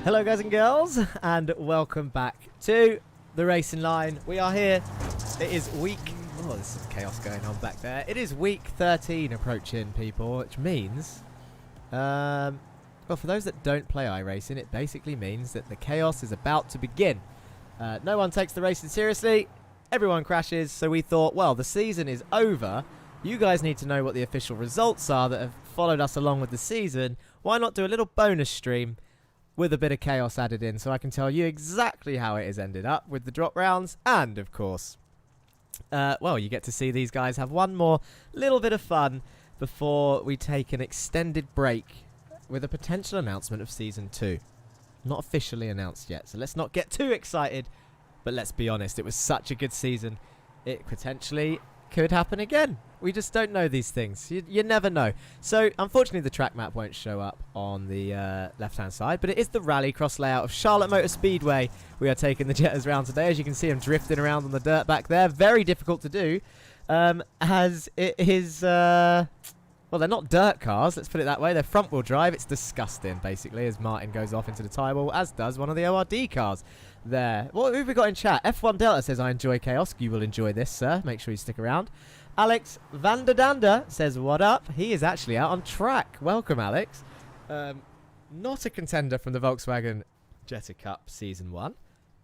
Hello guys and girls, and welcome back to the racing line. We are here. It is week... Oh, there's some chaos going on back there. It is week 13 approaching, people, which means... well, for those that don't play iRacing, it basically means that the chaos is about to begin. No one takes the racing seriously. Everyone crashes, so we thought, well, the season is over. You guys need to know what the official results are that have followed us along with the season. Why not do a little bonus stream with a bit of chaos added in, so I can tell you exactly how it has ended up with the drop rounds, and of course, well, you get to see these guys have one more little bit of fun before we take an extended break with a potential announcement of Season 2. Not officially announced yet, so let's not get too excited, but let's be honest, it was such a good season, it potentially could happen again. We just don't know these things. You never know. So, unfortunately, the track map won't show up on the left-hand side, but it is the rallycross layout of Charlotte Motor Speedway. We are taking the Jettas round today. As you can see, I'm drifting around on the dirt back there. Very difficult to do, as it is... well, they're not dirt cars, let's put it that way. They're front-wheel drive. It's disgusting, basically, as Martin goes off into the tyre wall, as does one of the ORD cars there. What have we got in chat? F1 Delta says, I enjoy chaos. You will enjoy this, sir. Make sure you stick around. Alex Vanderdanda says, what up? He is actually out on track. Welcome, Alex. Not a contender from the Volkswagen Jetta Cup Season 1,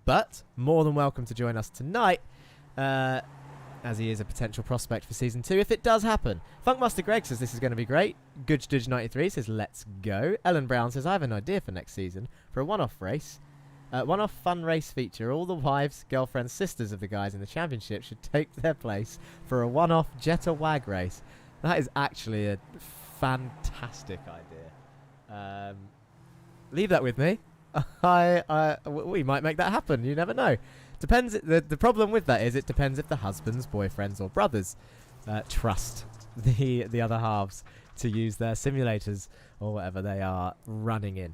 but more than welcome to join us tonight, as he is a potential prospect for Season 2 if it does happen. Funkmaster Greg says, this is going to be great. Goodge93 says, let's go. Ellen Brown says, I have an idea for next season for a one-off race. One-off fun race feature. All the wives, girlfriends, sisters of the guys in the championship should take their place for a one-off Jetta WAG race. That is actually a fantastic idea. Leave that with me. We might make that happen. You never know. Depends. The problem with that is it depends if the husbands, boyfriends, or brothers trust the other halves to use their simulators or whatever they are running in.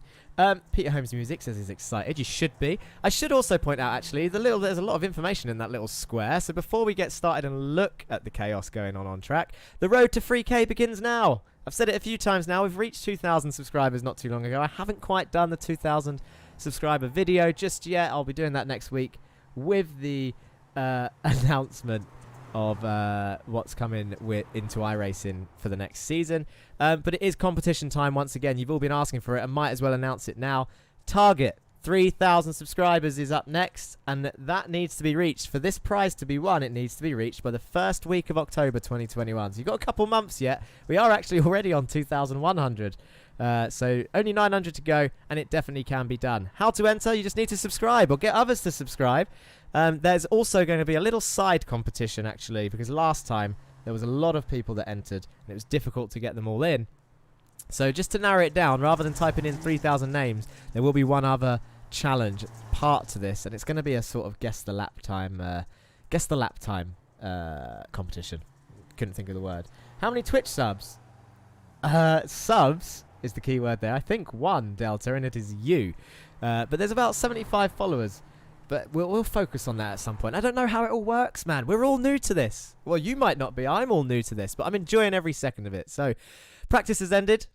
Peter Holmes Music says he's excited. You should be. I should also point out, actually, there's a lot of information in that little square. So before we get started and look at the chaos going on track, the road to 3K begins now. I've said it a few times now. We've reached 2,000 subscribers not too long ago. I haven't quite done the 2,000 subscriber video just yet. I'll be doing that next week with the announcement of what's coming into iRacing for the next season. But it is competition time once again. You've all been asking for it. I might as well announce it now. Target 3,000 subscribers is up next, and that needs to be reached. For this prize to be won, it needs to be reached by the first week of October 2021. So you've got a couple months yet. We are actually already on 2,100. So only 900 to go, and it definitely can be done. How to enter? You just need to subscribe or get others to subscribe. There's also going to be a little side competition, actually, because last time there was a lot of people that entered, and it was difficult to get them all in. So just to narrow it down, rather than typing in 3,000 names, there will be one other challenge part to this, and it's going to be a sort of guess the lap time competition. Couldn't think of the word. How many Twitch subs? Subs is the key word there. I think 1, Delta, and it is you. But there's about 75 followers. But we'll focus on that at some point. I don't know how it all works, man. We're all new to this. Well, you might not be. I'm all new to this, but I'm enjoying every second of it. So, practice has ended.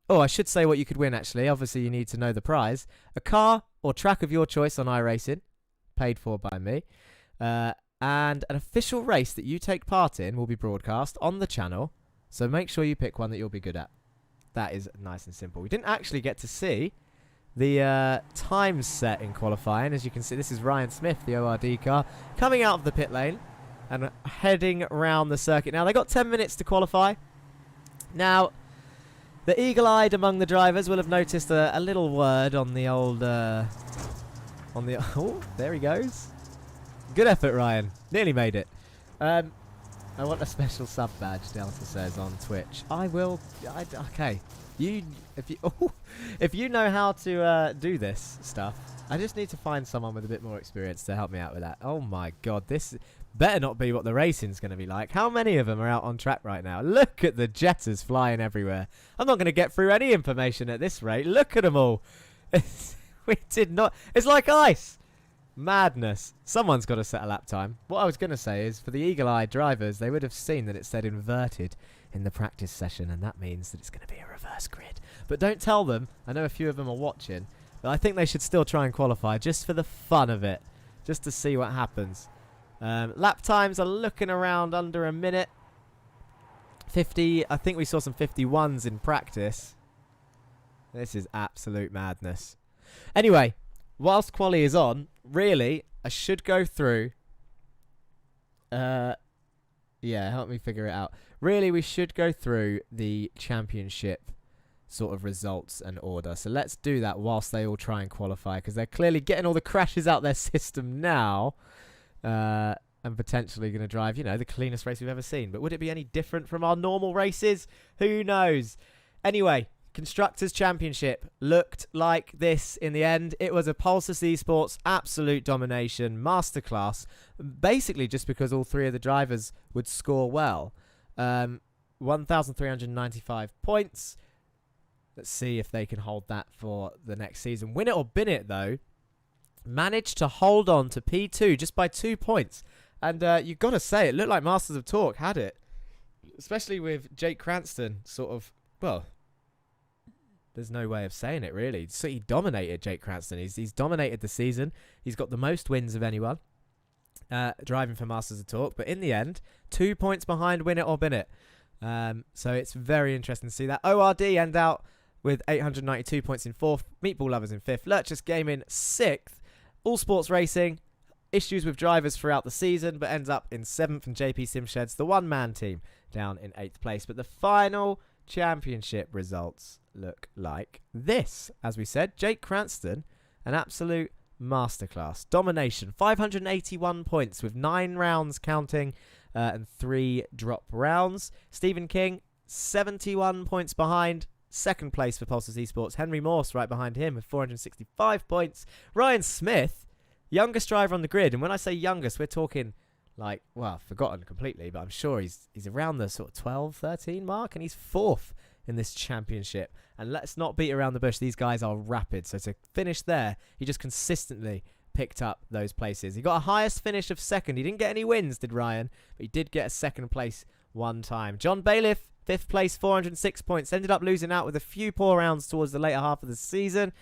Oh, I should say what you could win, actually. Obviously, you need to know the prize. A car or track of your choice on iRacing, paid for by me. And an official race that you take part in will be broadcast on the channel. So make sure you pick one that you'll be good at. That is nice and simple. We didn't actually get to see the times set in qualifying. As you can see, this is Ryan Smith, the ORD car, coming out of the pit lane and heading around the circuit. Now, they got 10 minutes to qualify. Now, the eagle-eyed among the drivers will have noticed a little word on the old... oh, there he goes. Good effort, Ryan. Nearly made it. I want a special sub badge, Delta says on Twitch. I will... okay. If you know how to do this stuff, I just need to find someone with a bit more experience to help me out with that. Oh my god, this better not be what the racing's going to be like. How many of them are out on track right now? Look at the Jettas flying everywhere. I'm not going to get through any information at this rate. Look at them all. We did not... It's like ice. Madness. Someone's got to set a lap time. What I was going to say is, for the eagle-eyed drivers, they would have seen that it said inverted in the practice session, and that means that it's going to be a reverse grid. But don't tell them. I know a few of them are watching, But I think they should still try and qualify just for the fun of it, just to see what happens. Lap times are looking around under a minute. 50, I think we saw some 51s in practice. This is absolute madness. Anyway, whilst quali is on, really, I should go through. Yeah, help me figure it out. Really, we should go through the championship sort of results and order. So let's do that whilst they all try and qualify, because they're clearly getting all the crashes out their system now. And potentially going to drive, you know, the cleanest race we've ever seen. But would it be any different from our normal races? Who knows? Anyway, Constructors Championship looked like this in the end. It was a Pulsar Esports absolute domination, masterclass, basically just because all three of the drivers would score well. 1,395 points. Let's see if they can hold that for the next season. Win it or bin it, though. Managed to hold on to P2 just by 2 points. And you've got to say, it looked like Masters of Talk had it. Especially with Jake Cranston sort of, well, there's no way of saying it, really. So he dominated Jake Cranston. He's dominated the season. He's got the most wins of anyone driving for Masters of Talk. But in the end, 2 points behind Win It or Bin It. So it's very interesting to see that. ORD end out with 892 points in 4th. Meatball Lovers in 5th. Lurchus Gaming 6th. All Sports Racing. Issues with drivers throughout the season, but ends up in 7th. And JP Simsheds, the one-man team, down in 8th place. But the final championship results look like this. As we said, Jake Cranston, an absolute masterclass. Domination, 581 points with 9 rounds counting and 3 drop rounds. Stephen King, 71 points behind. 2nd place for Pulsar Esports. Henry Morse right behind him with 465 points. Ryan Smith, youngest driver on the grid. And when I say youngest, we're talking like, well, forgotten completely, but I'm sure he's around the sort of 12, 13 mark, and he's 4th in this championship. And let's not beat around the bush. These guys are rapid. So to finish there, he just consistently picked up those places. He got a highest finish of 2nd. He didn't get any wins, did Ryan, but he did get a 2nd place one time. John Bailiff, 5th place, 406 points. Ended up losing out with a few poor rounds towards the later half of the season.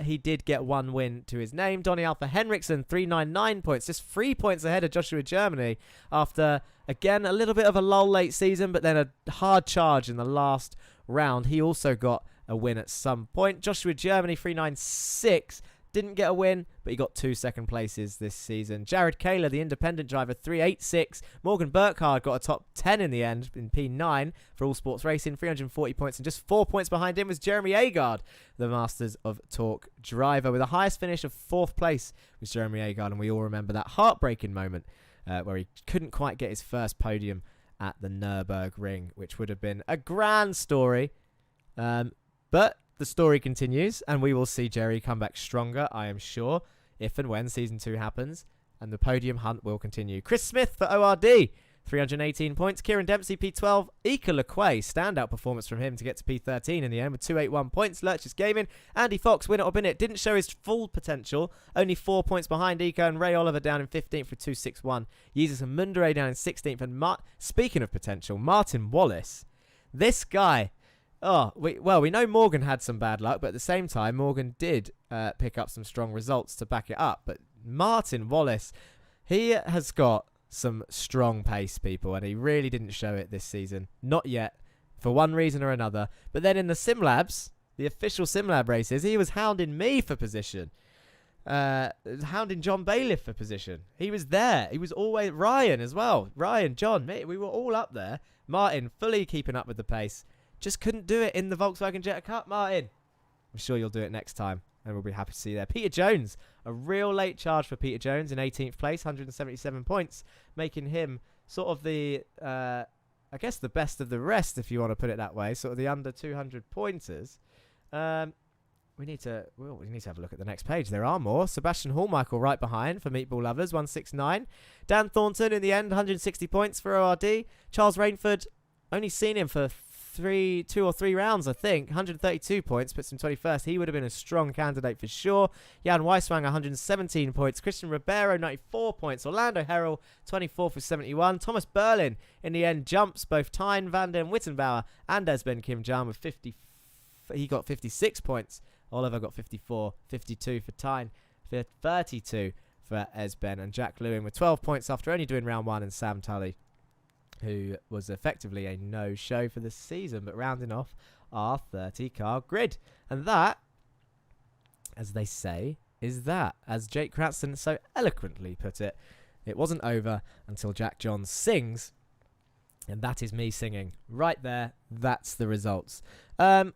He did get 1 win to his name. Donny Alpha Henriksen, 399 points. Just 3 points ahead of Joshua Germany after, again, a little bit of a lull late season, but then a hard charge in the last round. He also got a win at some point. Joshua Germany, 396. Didn't get a win, but he got 2 second places this season. Jared Kaler, the independent driver, 386. Morgan Burkhardt got a top 10 in the end in P9 for All Sports Racing, 340 points. And just 4 points behind him was Jeremy Agard, the Masters of Talk driver, with a highest finish of 4th place was Jeremy Agard. And we all remember that heartbreaking moment where he couldn't quite get his first podium at the Nürburgring, which would have been a grand story. But the story continues, and we will see Jerry come back stronger, I am sure, if and when Season 2 happens, and the podium hunt will continue. Chris Smith for ORD, 318 points. Kieran Dempsey, P12. Ika LeQuay, standout performance from him to get to P13 in the end with 281 points. Lurchus Gaming, Andy Fox, Win It or Bin It, didn't show his full potential, only 4 points behind Ika, and Ray Oliver down in 15th with 261. Jesus and Mundere down in 16th, and speaking of potential, Martin Wallace, this guy... Oh, we know Morgan had some bad luck, but at the same time, Morgan did pick up some strong results to back it up. But Martin Wallace, he has got some strong pace, people, and he really didn't show it this season. Not yet, for one reason or another. But then in the SimLabs, the official SimLab races, he was hounding me for position. Hounding John Bailiff for position. He was there. He was always... Ryan as well. Ryan, John, me, we were all up there. Martin, fully keeping up with the pace. Just couldn't do it in the Volkswagen Jetta Cup, Martin. I'm sure you'll do it next time, and we'll be happy to see you there. Peter Jones, a real late charge for Peter Jones in 18th place, 177 points, making him sort of the, I guess the best of the rest, if you want to put it that way, sort of the under 200 pointers. We need to have a look at the next page. There are more. Sebastian Hallmichael right behind for Meatball Lovers, 169. Dan Thornton in the end, 160 points for ORD. Charles Rainford, only seen him for 2 or 3 rounds, I think. 132 points, puts him 21st. He would have been a strong candidate for sure. Jan Weiswang, 117 points. Christian Ribeiro, 94 points. Orlando Herrell, 24th with 71. Thomas Berlin, in the end, jumps both Tyne, Van Den Wittenbauer and Esben Kim Jan with 50. He got 56 points Oliver got 54, 52 for Tyne, 32 for Esben, and Jack Lewin with 12 points after only doing round 1, and Sam Tully, who was effectively a no-show for the season, but rounding off our 30-car grid. And that, as they say, is that. As Jake Cranston so eloquently put it, it wasn't over until Jack Johns sings, and that is me singing. Right there, that's the results. A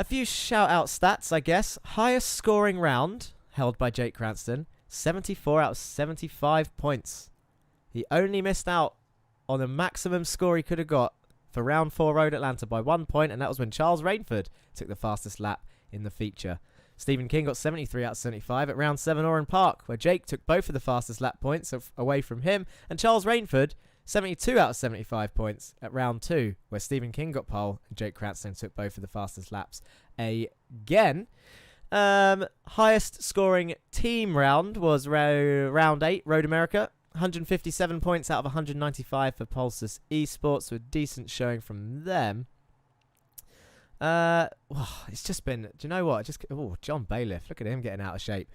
few shout-out stats, I guess. Highest scoring round held by Jake Cranston, 74 out of 75 points. He only missed out on the maximum score he could have got for round 4 Road Atlanta by 1 point, and that was when Charles Rainford took the fastest lap in the feature. Stephen King got 73 out of 75 at round 7 Oran Park, where Jake took both of the fastest lap points away from him, and Charles Rainford 72 out of 75 points at round 2, where Stephen King got pole and Jake Cranston took both of the fastest laps again. Highest scoring team round was round 8 Road America. 157 points out of 195 for Pulsus Esports, with decent showing from them. It's just been, do you know what? John Bailiff, look at him getting out of shape.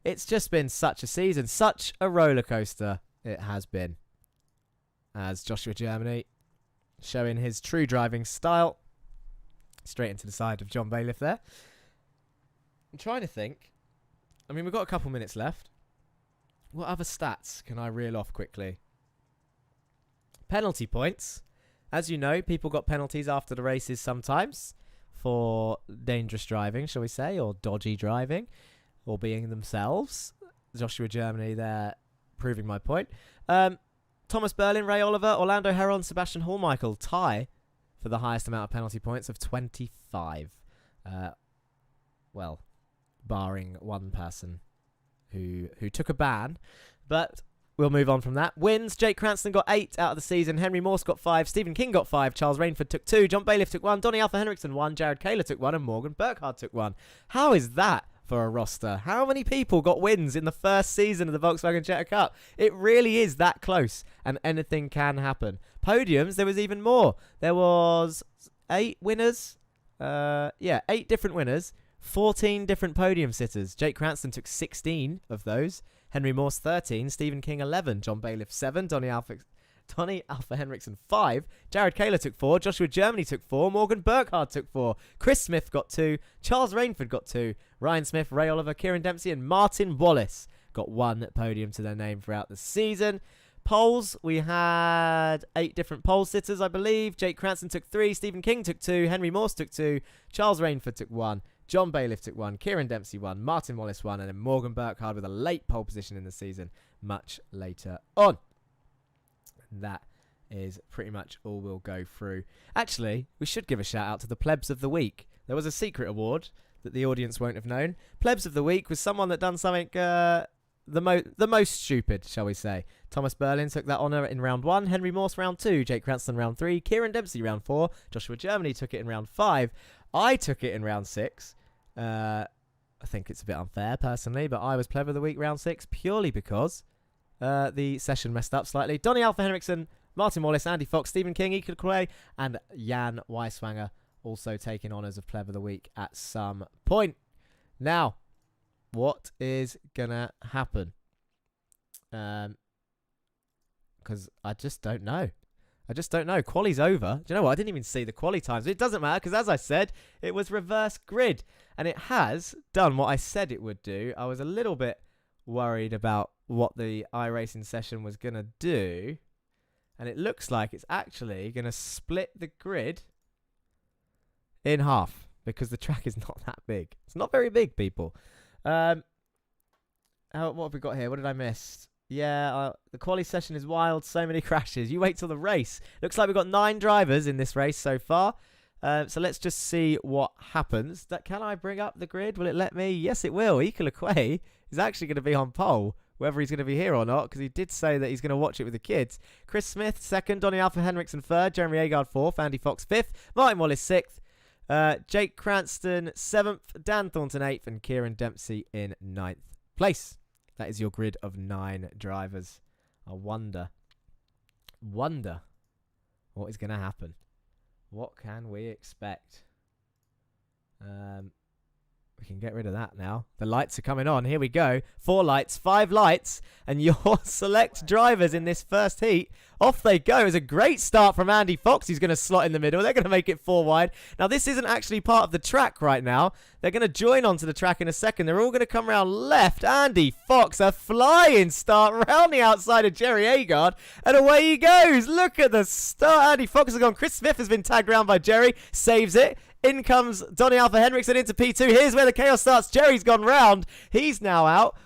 It's just been such a season, such a roller coaster it has been. As Joshua Germany showing his true driving style. Straight into the side of John Bailiff there. I'm trying to think. I mean, we've got a couple minutes left. What other stats can I reel off quickly? Penalty points. As you know, people got penalties after the races sometimes for dangerous driving, shall we say, or dodgy driving, or being themselves. Joshua Germany there proving my point. Thomas Berlin, Ray Oliver, Orlando Heron, Sebastian Hallmichael tie for the highest amount of penalty points of 25. Well, barring one person who took a ban, but we'll move on from that. Wins, Jake Cranston got 8 out of the season, Henry Morse got 5, Stephen King got 5, Charles Rainford took 2, John Bailiff took 1, Donny Alpha Henriksen 1, Jared Kaler took 1, and Morgan Burkhardt took 1. How is that for a roster? How many people got wins in the first season of the Volkswagen Jetta Cup? It really is that close, and anything can happen. Podiums, there was even more. There was 8 winners. 8 different winners. 14 different podium sitters. Jake Cranston took 16 of those. Henry Morse 13. Stephen King 11. John Bailiff 7. Donny Alpha Henriksen 5. Jared Kaler took 4. Joshua Germany took 4. Morgan Burkhardt took 4. Chris Smith got 2. Charles Rainford got 2. Ryan Smith, Ray Oliver, Kieran Dempsey, and Martin Wallace got 1 podium to their name throughout the season. Poles, we had 8 different pole sitters, I believe. Jake Cranston took 3. Stephen King took 2. Henry Morse took 2. Charles Rainford took 1. John Bailiff took 1, Kieran Dempsey 1, Martin Wallace 1, and then Morgan Burkhardt with a late pole position in the season much later on. And that is pretty much all we'll go through. Actually, we should give a shout out to the Plebs of the Week. There was a secret award that the audience won't have known. Plebs of the Week was someone that done something the most stupid, shall we say. Thomas Berlin took that honour in round 1, Henry Morse round 2, Jake Cranston round 3, Kieran Dempsey round 4, Joshua Germany took it in round 5. I took it in round 6. I think it's a bit unfair, personally, but I was Pleb of the Week round 6 purely because the session messed up slightly. Donny Alpha Henriksen, Martin Wallace, Andy Fox, Stephen King, Ika Clay, and Jan Weiswanger also taking honours of Pleb of the Week at some point. Now, what is going to happen? Because I just don't know. Quali's over. Do you know what? I didn't even see the quali times. It doesn't matter because, as I said, it was reverse grid. And it has done what I said it would do. I was a little bit worried about what the iRacing session was going to do. And it looks like it's actually going to split the grid in half because the track is not that big. It's not very big, people. What have we got here? What did I miss? Yeah, the quali session is wild. So many crashes. You wait till the race. Looks like we've got 9 drivers in this race so far. So let's just see what happens. Can I bring up the grid? Will it let me? Yes, it will. Ika Lakwe is actually going to be on pole, whether he's going to be here or not, because he did say that he's going to watch it with the kids. Chris Smith, 2nd. Donny Alpha Henriksen, 3rd. Jeremy Agard, 4th. Andy Fox, 5th. Martin Wallace, 6th. Jake Cranston, 7th. Dan Thornton, 8th. And Kieran Dempsey in 9th place. That is your grid of 9 drivers. I wonder what is going to happen. What can we expect? We can get rid of that now. The lights are coming on. Here we go. 4 lights, 5 lights, and your select drivers in this first heat. Off they go. It was a great start from Andy Fox. He's going to slot in the middle. They're going to make it 4 wide. Now, this isn't actually part of the track right now. They're going to join onto the track in a second. They're all going to come around left. Andy Fox, a flying start round the outside of Jerry Agard, and away he goes. Look at the start. Andy Fox has gone. Chris Smith has been tagged around by Jerry. Saves it. In comes Donny Alpha Henriksen into P2. Here's where the chaos starts. Jerry's gone round. He's now out.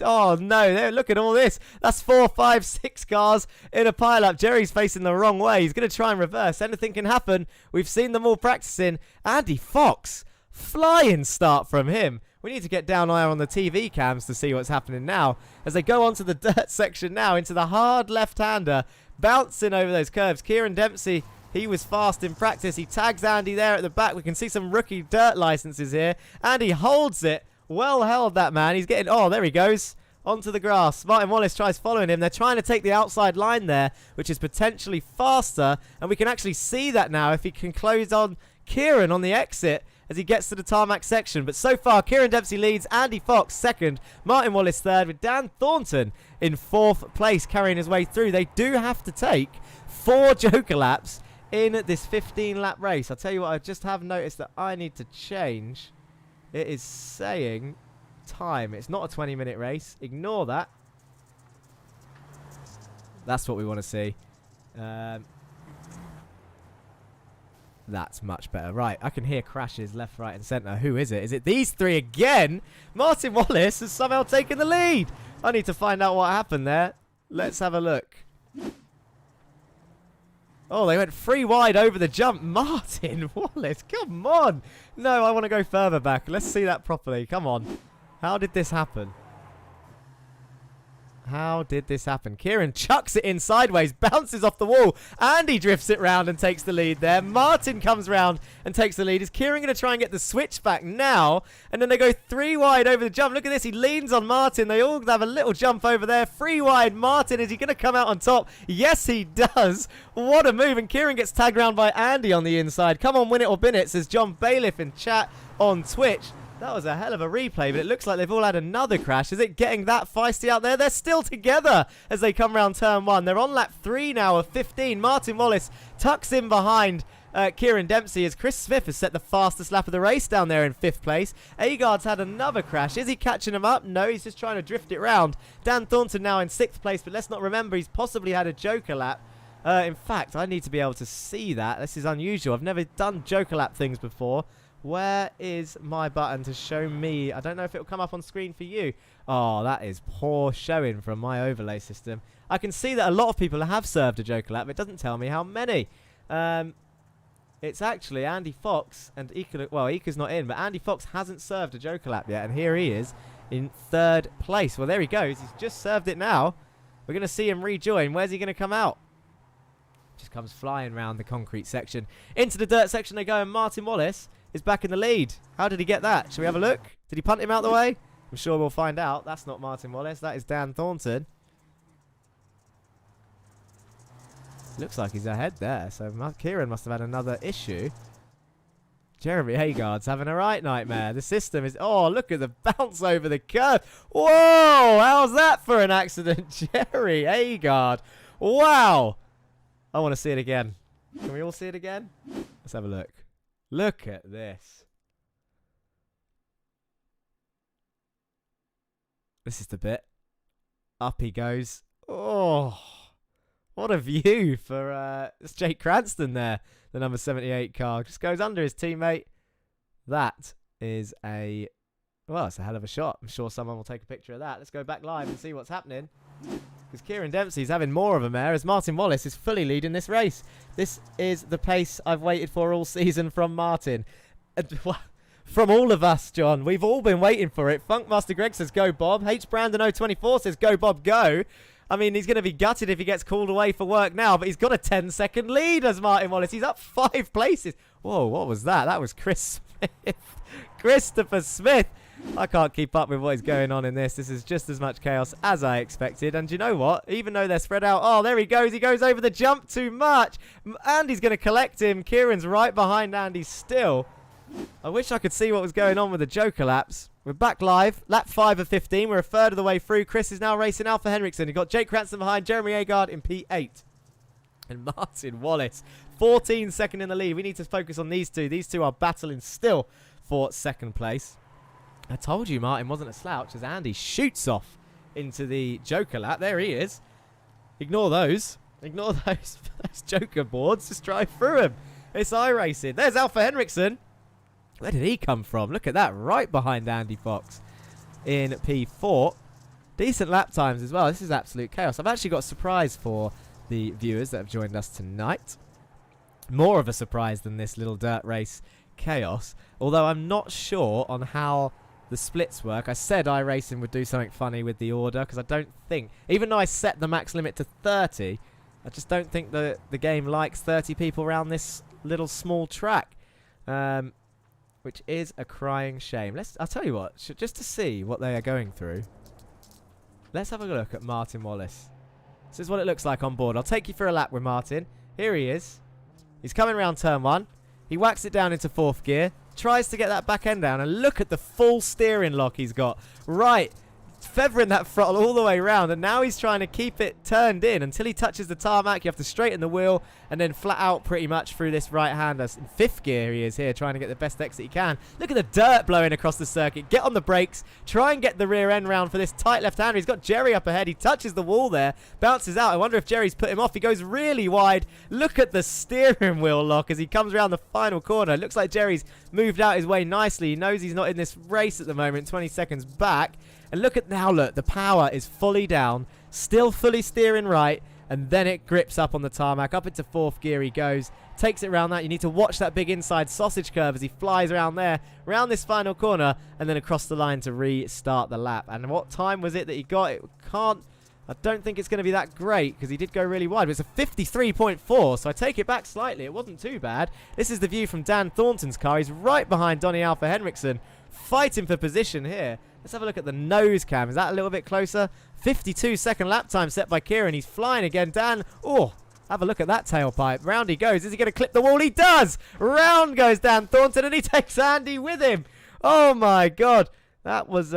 Oh, no. Look at all this. That's 4, 5, 6 cars in a pile-up. Jerry's facing the wrong way. He's going to try and reverse. Anything can happen. We've seen them all practicing. Andy Fox. Flying start from him. We need to get down there on the TV cams to see what's happening now. As they go onto the dirt section now, into the hard left-hander. Bouncing over those curves. Kieran Dempsey... He was fast in practice. He tags Andy there at the back. We can see some rookie dirt licenses here. Andy holds it. Well held, that man. He's getting... Oh, there he goes. Onto the grass. Martin Wallace tries following him. They're trying to take the outside line there, which is potentially faster. And we can actually see that now if he can close on Kieran on the exit as he gets to the tarmac section. But so far, Kieran Dempsey leads. Andy Fox second. Martin Wallace third, with Dan Thornton in 4th place carrying his way through. They do have to take 4 Joker laps in this 15-lap race. I'll tell you what, I just have noticed that I need to change. It is saying time. It's not a 20-minute race. Ignore that. That's what we want to see. That's much better. Right, I can hear crashes left, right, and centre. Who is it? Is it these 3 again? Martin Wallace has somehow taken the lead. I need to find out what happened there. Let's have a look. Oh, they went 3 wide over the jump. Martin Wallace, come on. No, I want to go further back. Let's see that properly. Come on. How did this happen? How did this happen? Kieran chucks it in sideways, bounces off the wall. Andy drifts it round and takes the lead there. Martin comes round and takes the lead. Is Kieran going to try and get the switch back now? And then they go 3 wide over the jump. Look at this. He leans on Martin. They all have a little jump over there. 3 wide. Martin, is he going to come out on top? Yes, he does. What a move. And Kieran gets tagged round by Andy on the inside. Come on, win it or bin it, says John Bailiff in chat on Twitch. That was a hell of a replay, but it looks like they've all had another crash. Is it getting that feisty out there? They're still together as they come around turn 1. They're on lap 3 now of 15. Martin Wallace tucks in behind Kieran Dempsey as Chris Smith has set the fastest lap of the race down there in 5th place. Agard's had another crash. Is he catching him up? No, he's just trying to drift it round. Dan Thornton now in 6th place, but let's not remember he's possibly had a Joker lap. In fact, I need to be able to see that. This is unusual. I've never done Joker lap things before. Where is my button to show me? I don't know if it'll come up on screen for you. Oh, that is poor showing from my overlay system. I can see that a lot of people have served a Joker lap. It doesn't tell me how many. It's actually Andy Fox and Ika. Well, Ika's not in, but Andy Fox hasn't served a Joker lap yet. And here he is in 3rd place. Well, there he goes. He's just served it now. We're going to see him rejoin. Where's he going to come out? Just comes flying around the concrete section. Into the dirt section they go, and Martin Wallace is back in the lead. How did he get that? Shall we have a look? Did he punt him out the way? I'm sure we'll find out. That's not Martin Wallace. That is Dan Thornton. Looks like he's ahead there. So Kieran must have had another issue. Jeremy Agard's having a right nightmare. The system is... Oh, look at the bounce over the curve. Whoa! How's that for an accident? Jerry Agard. Wow! I want to see it again. Can we all see it again? Let's have a look. Look at this. This is the bit. Up he goes. Oh, what a view for it's Jake Cranston there. The number 78 car just goes under his teammate. That is a... Well, it's a hell of a shot. I'm sure someone will take a picture of that. Let's go back live and see what's happening. Because Kieran Dempsey's having more of a mare as Martin Wallace is fully leading this race. This is the pace I've waited for all season from Martin. From all of us, John. We've all been waiting for it. Funkmaster Greg says, go Bob. H Brandon 024 says, go Bob, go. I mean, he's going to be gutted if he gets called away for work now, but he's got a 10-second lead as Martin Wallace. He's up 5 places. Whoa, what was that? That was Chris Smith. Christopher Smith. I can't keep up with what is going on in this. This is just as much chaos as I expected. And you know what? Even though they're spread out... Oh, there he goes. He goes over the jump too much. Andy's going to collect him. Kieran's right behind Andy still. I wish I could see what was going on with the Joker laps. We're back live. Lap 5 of 15. We're a third of the way through. Chris is now racing Alpha Henriksen. You've got Jake Cranston behind, Jeremy Agard in P8. And Martin Wallace, 14 second in the lead. We need to focus on these two. These two are battling still for second place. I told you Martin wasn't a slouch as Andy shoots off into the Joker lap. There he is. Ignore those. Ignore those Joker boards. Just drive through them. It's iRacing. There's Alpha Henriksen. Where did he come from? Look at that. Right behind Andy Fox in P4. Decent lap times as well. This is absolute chaos. I've actually got a surprise for the viewers that have joined us tonight. More of a surprise than this little dirt race chaos. Although I'm not sure on how the splits work. I said iRacing would do something funny with the order because I don't think, even though I set the max limit to 30, I just don't think the game likes 30 people around this little small track, which is a crying shame. I'll tell you what, just to see what they are going through, let's have a look at Martin Wallace. This is what it looks like on board. I'll take you for a lap with Martin. Here he is. He's coming around turn 1. He whacks it down into 4th gear. Tries to get that back end down. And look at the full steering lock he's got. Right. Feathering that throttle all the way around. And now he's trying to keep it turned in until he touches the tarmac. You have to straighten the wheel. And then flat out pretty much through this right-hander. In 5th gear he is here. Trying to get the best exit he can. Look at the dirt blowing across the circuit. Get on the brakes. Try and get the rear end round for this tight left-hander. He's got Jerry up ahead. He touches the wall there. Bounces out. I wonder if Jerry's put him off. He goes really wide. Look at the steering wheel lock as he comes around the final corner. It looks like Jerry's moved out his way nicely. He knows he's not in this race at the moment. 20 seconds back. And look at now, look, the power is fully down, still fully steering right, and then it grips up on the tarmac. Up into 4th gear he goes, takes it around that. You need to watch that big inside sausage curve as he flies around there, around this final corner, and then across the line to restart the lap. And what time was it that he got? I don't think it's going to be that great because he did go really wide. But it's a 53.4, so I take it back slightly. It wasn't too bad. This is the view from Dan Thornton's car. He's right behind Donny Alpha Henriksen, fighting for position here. Let's have a look at the nose cam. Is that a little bit closer? 52-second lap time set by Kieran. He's flying again. Dan, oh, have a look at that tailpipe. Round he goes. Is he going to clip the wall? He does! Round goes Dan Thornton, and he takes Andy with him. Oh, my God. That was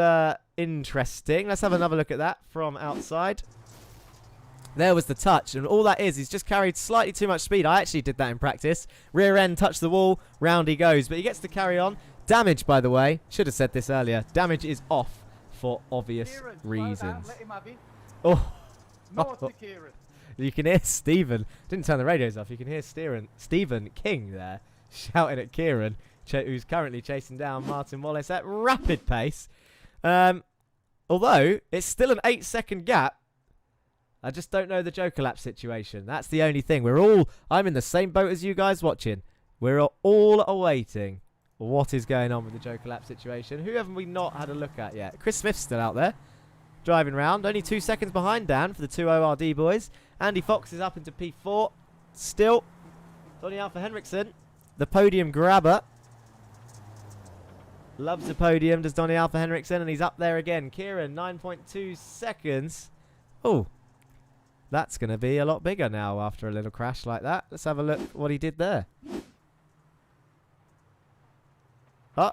interesting. Let's have another look at that from outside. There was the touch, and all that is, he's just carried slightly too much speed. I actually did that in practice. Rear end touched the wall. Round he goes, but he gets to carry on. Damage, by the way, should have said this earlier. Damage is off for obvious reasons. Oh, you can hear Stephen. Didn't turn the radios off. You can hear Stephen King there shouting at Kieran, who's currently chasing down Martin Wallace at rapid pace. Although it's still an 8-second gap. I just don't know the Joker lap situation. That's the only thing. I'm in the same boat as you guys watching. We're all awaiting what is going on with the Joker lap situation. Who haven't we not had a look at yet? Chris Smith's still out there, driving round. Only 2 seconds behind Dan for the 2 ORD boys. Andy Fox is up into P4. Still, Donny Alpha Henriksen, the podium grabber. Loves the podium, does Donny Alpha Henriksen, and he's up there again. Kieran, 9.2 seconds. Oh, that's going to be a lot bigger now after a little crash like that. Let's have a look what he did there. Oh,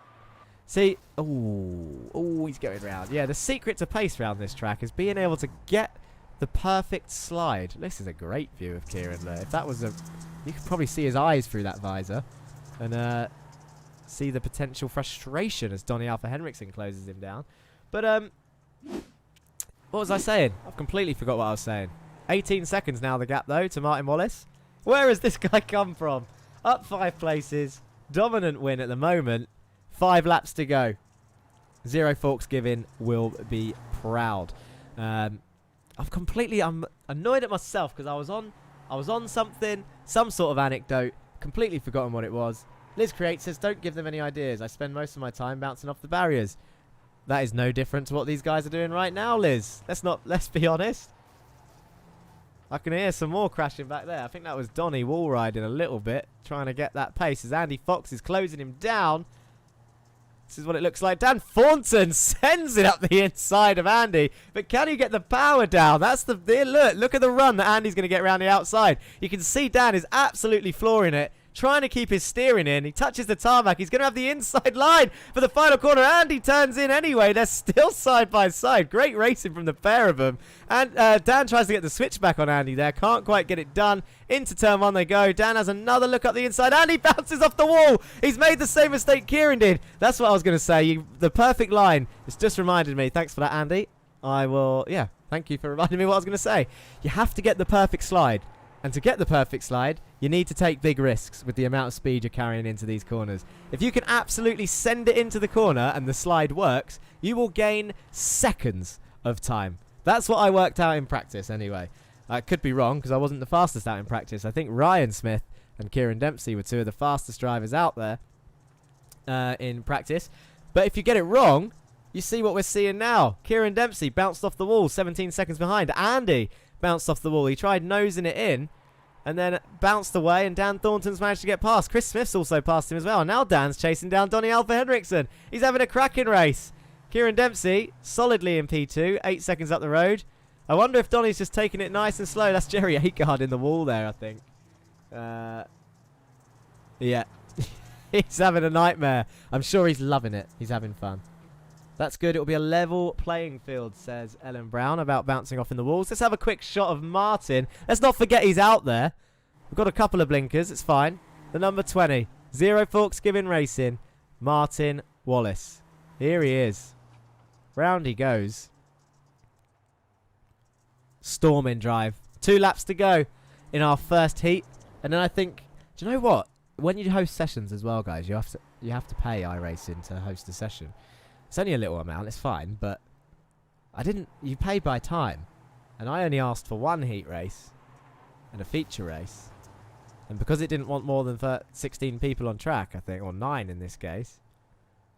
see, oh, he's going round. Yeah, the secret to pace around this track is being able to get the perfect slide. This is a great view of Kieran there. If that was you could probably see his eyes through that visor, and see the potential frustration as Donny Alpha Henriksen closes him down. But what was I saying? I've completely forgot what I was saying. 18 seconds now the gap though to Martin Wallace. Where has this guy come from? Up 5 places, dominant win at the moment. 5 laps to go. 0 forks given, will be proud. I'm annoyed at myself because I was on something, some sort of anecdote, completely forgotten what it was. Liz Create says, don't give them any ideas. I spend most of my time bouncing off the barriers. That is no different to what these guys are doing right now, Liz. Let's be honest. I can hear some more crashing back there. I think that was Donny wall riding a little bit, trying to get that pace as Andy Fox is closing him down. This is what it looks like. Dan Thornton sends it up the inside of Andy. But can he get the power down? That's look at the run that Andy's going to get around the outside. You can see Dan is absolutely flooring it. trying to keep his steering in. He touches the tarmac. He's going to have the inside line for the final corner. Andy turns in anyway. They're still side by side. Great racing from the pair of them. And Dan tries to get the switch back on Andy there. Can't quite get it done. Into turn one they go. Dan has another look up the inside. Andy bounces off the wall. He's made the same mistake Kieran did. That's what I was going to say. The perfect line. It's just reminded me. Thanks for that, Andy. Yeah, thank you for reminding me what I was going to say. You have to get the perfect slide. And to get the perfect slide, you need to take big risks with the amount of speed you're carrying into these corners. If you can absolutely send it into the corner and the slide works, you will gain seconds of time. That's what I worked out in practice anyway. I could be wrong because I wasn't the fastest out in practice. I think Ryan Smith and Kieran Dempsey were two of the fastest drivers out there in practice. But if you get it wrong, you see what we're seeing now. Kieran Dempsey bounced off the wall 17 seconds behind. Andy bounced off the wall. He tried nosing it in and then bounced away, and Dan Thornton's managed to get past. Chris Smith's also passed him as well. And now Dan's chasing down Donny Alfa Henriksen. He's having a cracking race. Kieran Dempsey solidly in P2, 8 seconds up the road. I wonder if Donny's just taking it nice and slow. That's Jerry Agard in the wall there, I think. Yeah. He's having a nightmare. I'm sure he's loving it. He's having fun. That's good. It'll be a level playing field, says Ellen Brown about bouncing off in the walls. Let's have a quick shot of Martin. Let's not forget he's out there. We've got a couple of blinkers. It's fine. The number 20. Zero Forks Giving Racing. Martin Wallace. Here he is. Round he goes. Storming drive. 2 laps to go in our first heat. And then I think, do you know what? When you host sessions as well, guys, you have to pay iRacing to host a session. It's only a little amount, it's fine, but you pay by time. And I only asked for 1 heat race and a feature race. And because it didn't want more than 16 people on track, I think, or 9 in this case,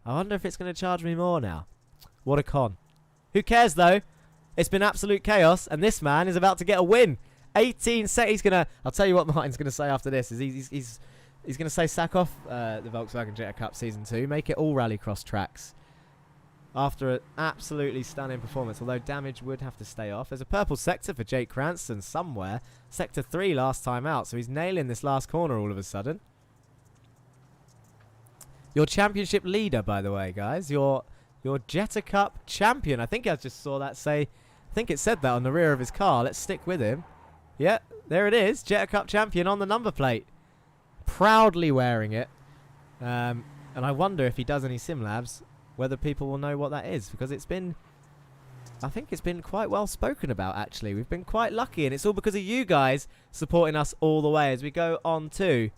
I wonder if it's going to charge me more now. What a con. Who cares, though? It's been absolute chaos, and this man is about to get a win. 18 seconds. He's going to... I'll tell you what Martin's going to say after this. He's going to say sack off the Volkswagen Jetta Cup Season 2, make it all rallycross tracks. After an absolutely stunning performance, although damage would have to stay off. There's a purple sector for Jake Cranston somewhere. Sector 3 last time out, so he's nailing this last corner all of a sudden. Your championship leader, by the way, guys. Your Jetta Cup champion. I think I just saw that say... I think it said that on the rear of his car. Let's stick with him. Yeah, there it is. Jetta Cup champion on the number plate. Proudly wearing it. And I wonder if he does any sim labs, whether people will know what that is, because I think it's been quite well spoken about, actually. We've been quite lucky, and it's all because of you guys supporting us all the way as we go on to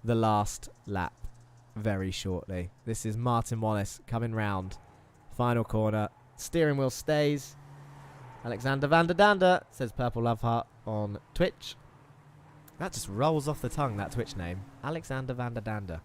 the last lap very shortly. This is Martin Wallace coming round. Final corner. Steering wheel stays. Alexander van der Dander, says Purple Love Heart on Twitch. That just rolls off the tongue, that Twitch name. Alexander van der Dander.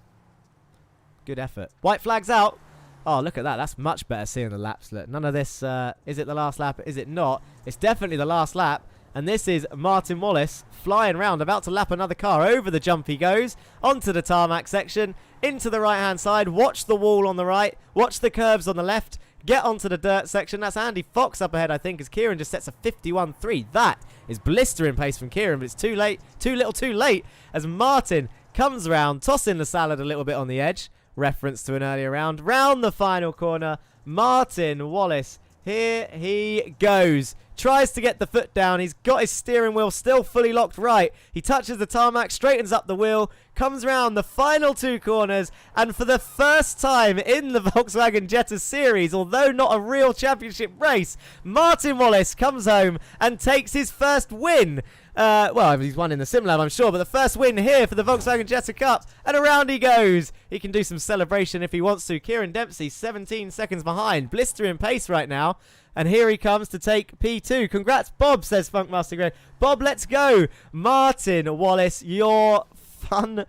Good effort. White flag's out. Oh, look at that. That's much better seeing the laps. Look, none of this, is it the last lap? Is it not? It's definitely the last lap. And this is Martin Wallace flying round, about to lap another car. Over the jump he goes, onto the tarmac section, into the right-hand side. Watch the wall on the right. Watch the curves on the left. Get onto the dirt section. That's Andy Fox up ahead, I think, as Kieran just sets a 51.3. That is blistering pace from Kieran, but it's too late. Too little, too late, as Martin comes round, tossing the salad a little bit on the edge. Reference to an earlier round. Round the final corner, Martin Wallace. Here he goes. Tries to get the foot down. He's got his steering wheel still fully locked right. He touches the tarmac, straightens up the wheel, comes round the final 2 corners, and for the first time in the Volkswagen Jetta series, although not a real championship race, Martin Wallace comes home and takes his first win. Well, he's won in the sim lab, I'm sure, but the first win here for the Volkswagen Jetta Cup, and around he goes. He can do some celebration if he wants to. Kieran Dempsey 17 seconds behind, blistering pace right now, and here he comes to take P2. Congrats, Bob, says Funkmaster Grey. Bob, let's go. Martin Wallace, your fun...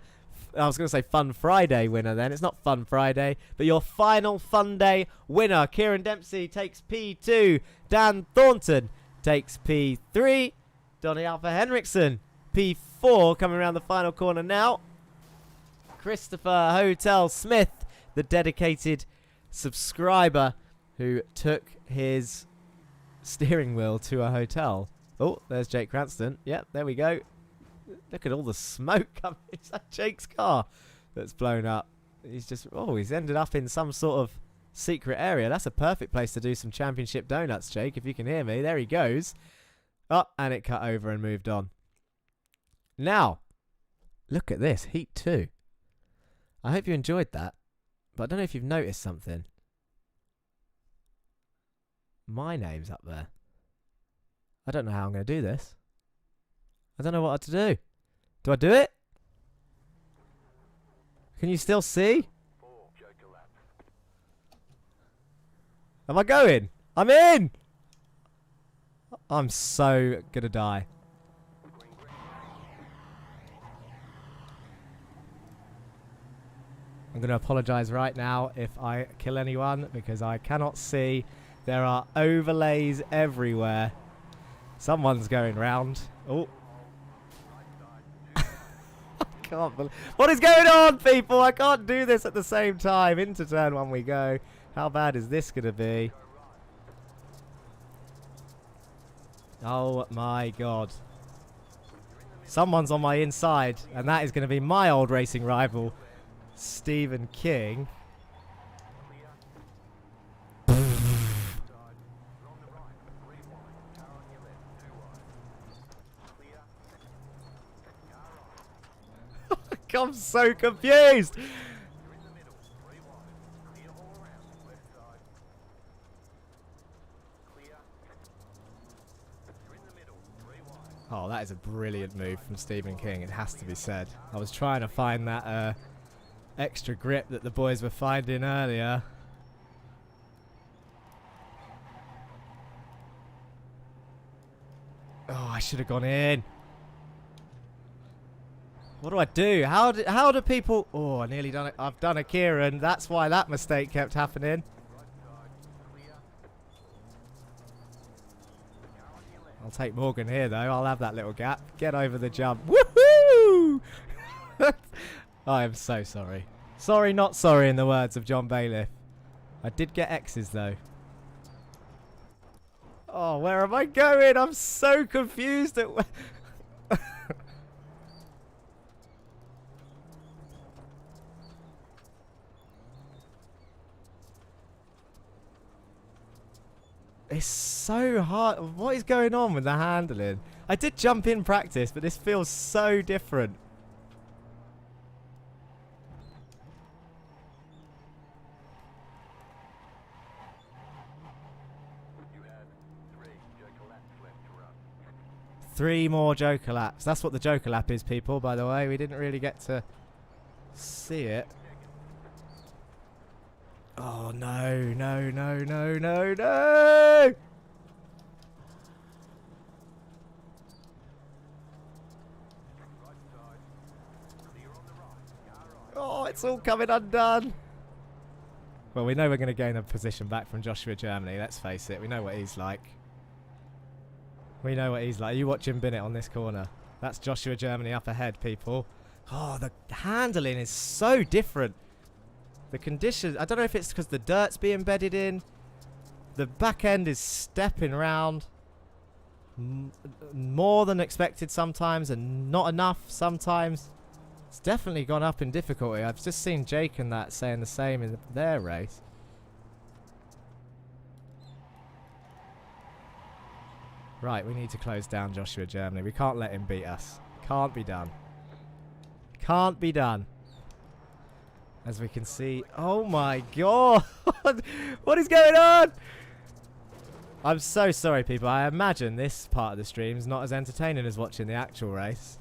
I was going to say Fun Friday winner then. It's not Fun Friday, but your final Fun Day winner. Kieran Dempsey takes P2. Dan Thornton takes P3. Donny Alfa Henriksen, P4, coming around the final corner now. Christopher Hotel Smith, the dedicated subscriber who took his steering wheel to a hotel. Oh, there's Jake Cranston. Yep, there we go. Look at all the smoke coming. Is that Jake's car that's blown up? He's ended up in some sort of secret area. That's a perfect place to do some championship donuts, Jake, if you can hear me. There he goes. Oh, and it cut over and moved on. Now, look at this. Heat 2. I hope you enjoyed that. But I don't know if you've noticed something. My name's up there. I don't know how I'm going to do this. I don't know what to do. Do I do it? Can you still see? Am I going? I'm in! I'm so gonna die. I'm gonna apologise right now if I kill anyone because I cannot see. There are overlays everywhere. Someone's going round. Oh. I can't believe... What is going on, people? I can't do this at the same time. Into turn 1 we go. How bad is this gonna be? Oh my god. Someone's on my inside, and that is going to be my old racing rival, Stephen King. I'm so confused. Oh, that is a brilliant move from Stephen King, it has to be said. I was trying to find that extra grip that the boys were finding earlier. Oh, I should have gone in. What do I do? How do people... Oh, I nearly done it. I've done a Kieran. That's why that mistake kept happening. I'll take Morgan here, though. I'll have that little gap. Get over the jump. Woohoo! I am so sorry. Sorry, not sorry, in the words of John Bailiff. I did get X's, though. Oh, where am I going? I'm so confused at... It's so hard. What is going on with the handling? I did jump in practice, but this feels so different. You had 3 Joker laps left to run. 3 more Joker laps. That's what the Joker lap is, people, by the way. We didn't really get to see it. Oh, no, no, no, no, no, no! Oh, it's all coming undone. Well, we know we're going to gain a position back from Joshua Germany, let's face it. We know what he's like. We know what he's like. You watch him bin it on this corner. That's Joshua Germany up ahead, people. Oh, the handling is so different. The conditions, I don't know if it's because the dirt's being bedded in. The back end is stepping round more than expected sometimes and not enough sometimes. It's definitely gone up in difficulty. I've just seen Jake and that saying the same in their race. Right, we need to close down Joshua Germany. We can't let him beat us. Can't be done. Can't be done. As we can see, oh my god, what is going on? I'm so sorry, people. I imagine this part of the stream is not as entertaining as watching the actual race.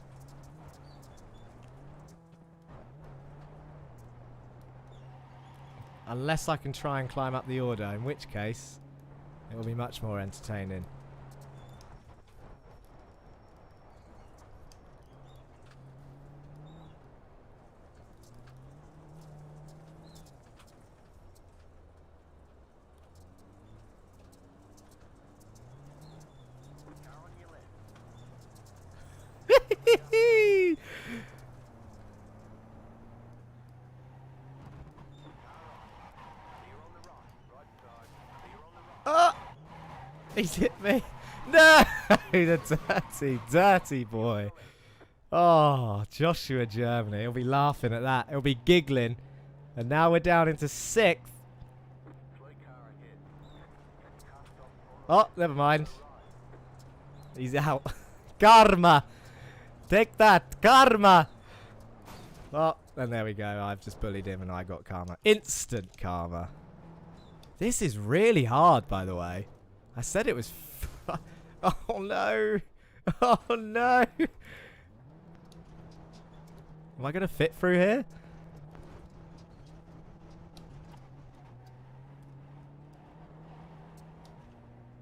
Unless I can try and climb up the order, in which case it will be much more entertaining. Oh! He's hit me. No! The dirty, dirty boy. Oh, Joshua Germany. He'll be laughing at that. He'll be giggling. And now we're down into 6th. Oh, never mind. He's out. Karma. Take that. Karma. Oh, and there we go. I've just bullied him and I got karma. Instant karma. This is really hard, by the way. I said it was... Oh, no. Oh, no. Am I going to fit through here?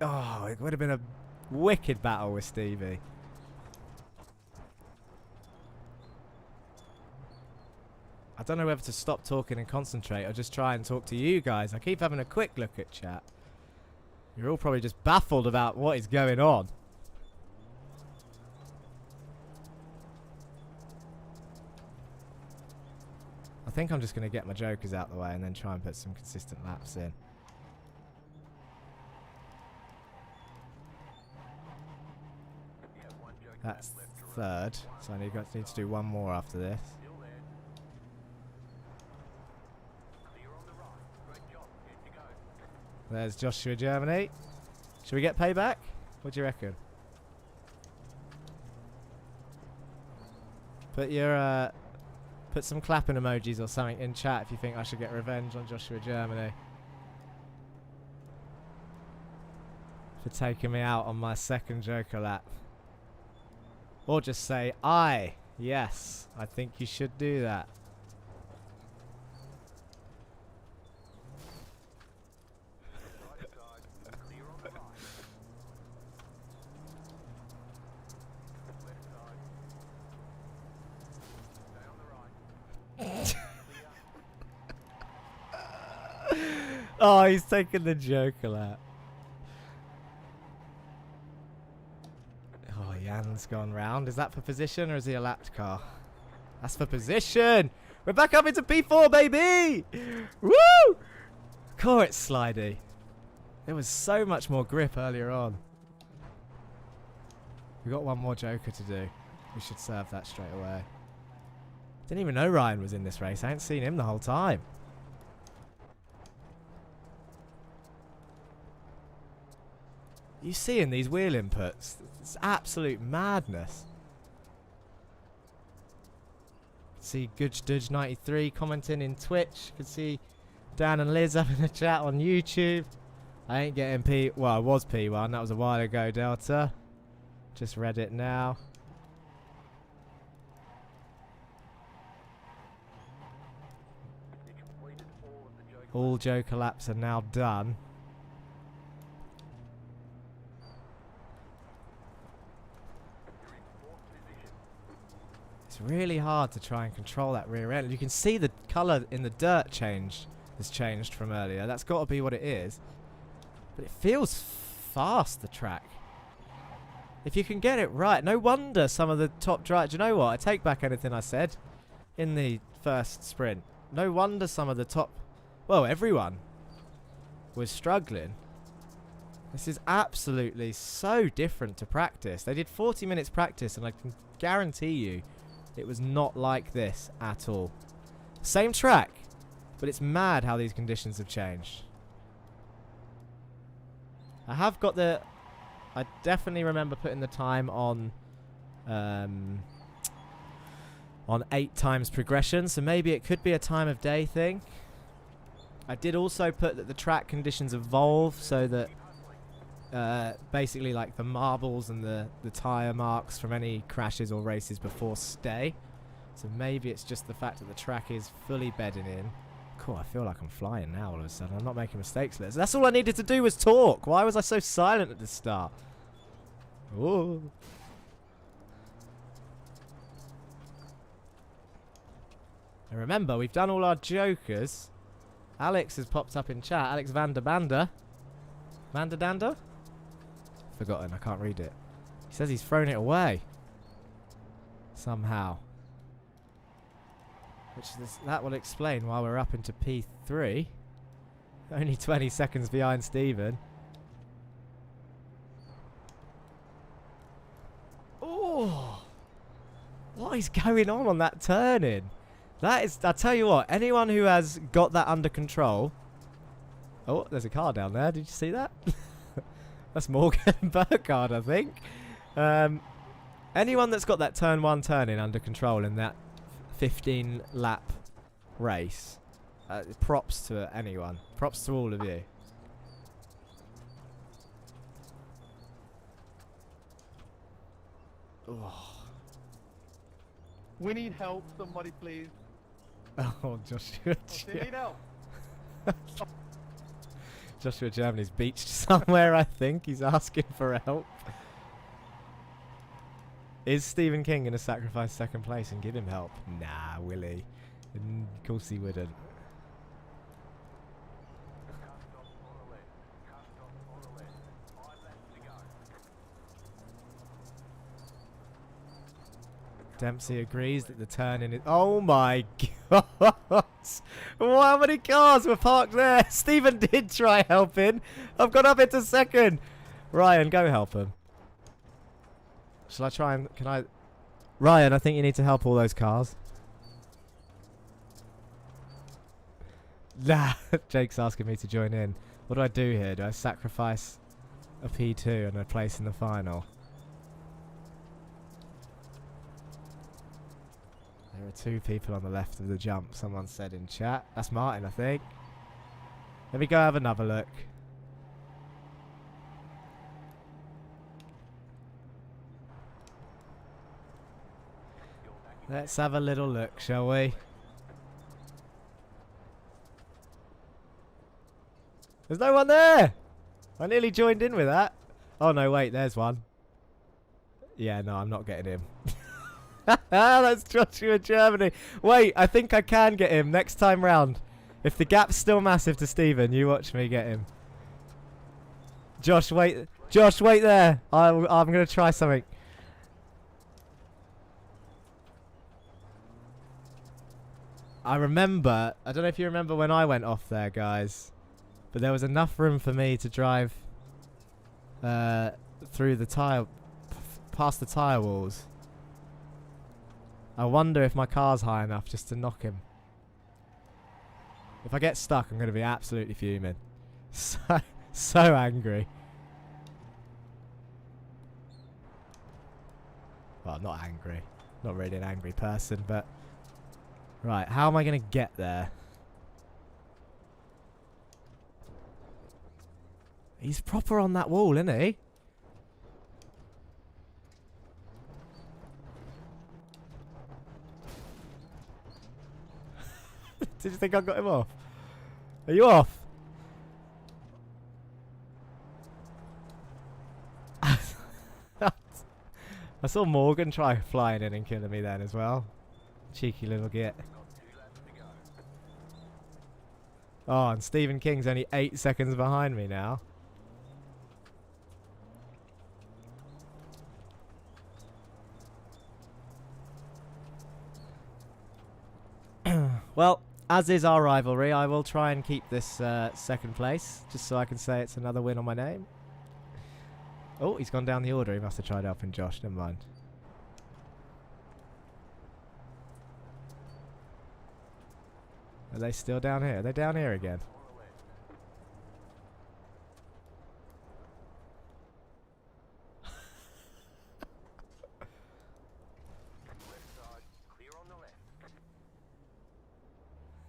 Oh, it would have been a wicked battle with Stevie. I don't know whether to stop talking and concentrate or just try and talk to you guys. I keep having a quick look at chat. You're all probably just baffled about what is going on. I think I'm just going to get my jokers out the way and then try and put some consistent laps in. That's 3rd, so I need to do one more after this. There's Joshua Germany. Should we get payback? What do you reckon? Put your put some clapping emojis or something in chat if you think I should get revenge on Joshua Germany for taking me out on my 2nd Joker lap. Or just say, yes, I think you should do that. Oh, he's taking the Joker lap. Oh, Jan's gone round. Is that for position or is he a lapped car? That's for position. We're back up into P4, baby. Woo! Core, it's slidey. There was so much more grip earlier on. We got one more Joker to do. We should serve that straight away. Didn't even know Ryan was in this race. I ain't seen him the whole time. You see in these wheel inputs, it's absolute madness. See GoodJudge93 commenting in Twitch. Could see Dan and Liz up in the chat on YouTube. I ain't getting P. Well, I was P1. That was a while ago, Delta. Just read it now. All Joker laps are now done. It's really hard to try and control that rear end. You can see the colour in the dirt has changed from earlier. That's got to be what it is. But it feels fast, the track. If you can get it right. No wonder some of the top drivers... Do you know what? I take back anything I said in the first sprint. No wonder some of the top... Well, everyone was struggling. This is absolutely so different to practice. They did 40 minutes practice and I can guarantee you it was not like this at all. Same track, but it's mad how these conditions have changed. I have got the... I definitely remember putting the time on 8 times progression, so maybe it could be a time of day thing. I did also put that the track conditions evolve so that basically like the marbles and the tyre marks from any crashes or races before stay. So maybe it's just the fact that the track is fully bedding in. Cool, I feel like I'm flying now all of a sudden. I'm not making mistakes. That's all I needed to do was talk. Why was I so silent at the start? Ooh. And remember, we've done all our jokers. Alex has popped up in chat. Alex Vanderbanda. Vanderdanda? Forgotten, I can't read it. He says he's thrown it away. Somehow. That will explain why we're up into P3. Only 20 seconds behind Steven. Oh! What is going on that turn-in? That is... I tell you what, anyone who has got that under control... Oh, there's a car down there. Did you see that? That's Morgan Burkhardt, I think. Anyone that's got that turn 1 turn-in under control in that 15-lap race, props to anyone. Props to all of you. Oh. We need help, somebody please. Oh, Joshua. We need help. Joshua Germany's beached somewhere, I think. He's asking for help. Is Stephen King going to sacrifice second place and give him help? Nah, will he? Of course he wouldn't. Dempsey agrees that the turn-in is... Oh my god! How many cars were parked there? Stephen did try helping. I've got up into second. Ryan, go help him. Shall I try and... Can I... Ryan, I think you need to help all those cars. Nah, Jake's asking me to join in. What do I do here? Do I sacrifice a P2 and a place in the final? There are 2 people on the left of the jump, someone said in chat. That's Martin, I think. Let me go have another look. Let's have a little look, shall we? There's no one there! I nearly joined in with that. Oh no, wait, there's one. Yeah, no, I'm not getting him. That's Joshua Germany. Wait, I think I can get him next time round. If the gap's still massive to Stephen, you watch me get him. Josh, wait. Josh, wait there. I'm going to try something. I remember, I don't know if you remember when I went off there, guys, but there was enough room for me to drive through the tyre, past the tyre walls. I wonder if my car's high enough just to knock him. If I get stuck, I'm going to be absolutely fuming. So angry. Well, not angry. Not really an angry person, but... Right, how am I going to get there? He's proper on that wall, isn't he? Did you think I got him off? Are you off? I saw Morgan try flying in and killing me then as well. Cheeky little git. Oh, and Stephen King's only 8 seconds behind me now. Well, as is our rivalry, I will try and keep this second place, just so I can say it's another win on my name. Oh, he's gone down the order. He must have tried helping Josh. Never mind. Are they still down here? Are they down here again?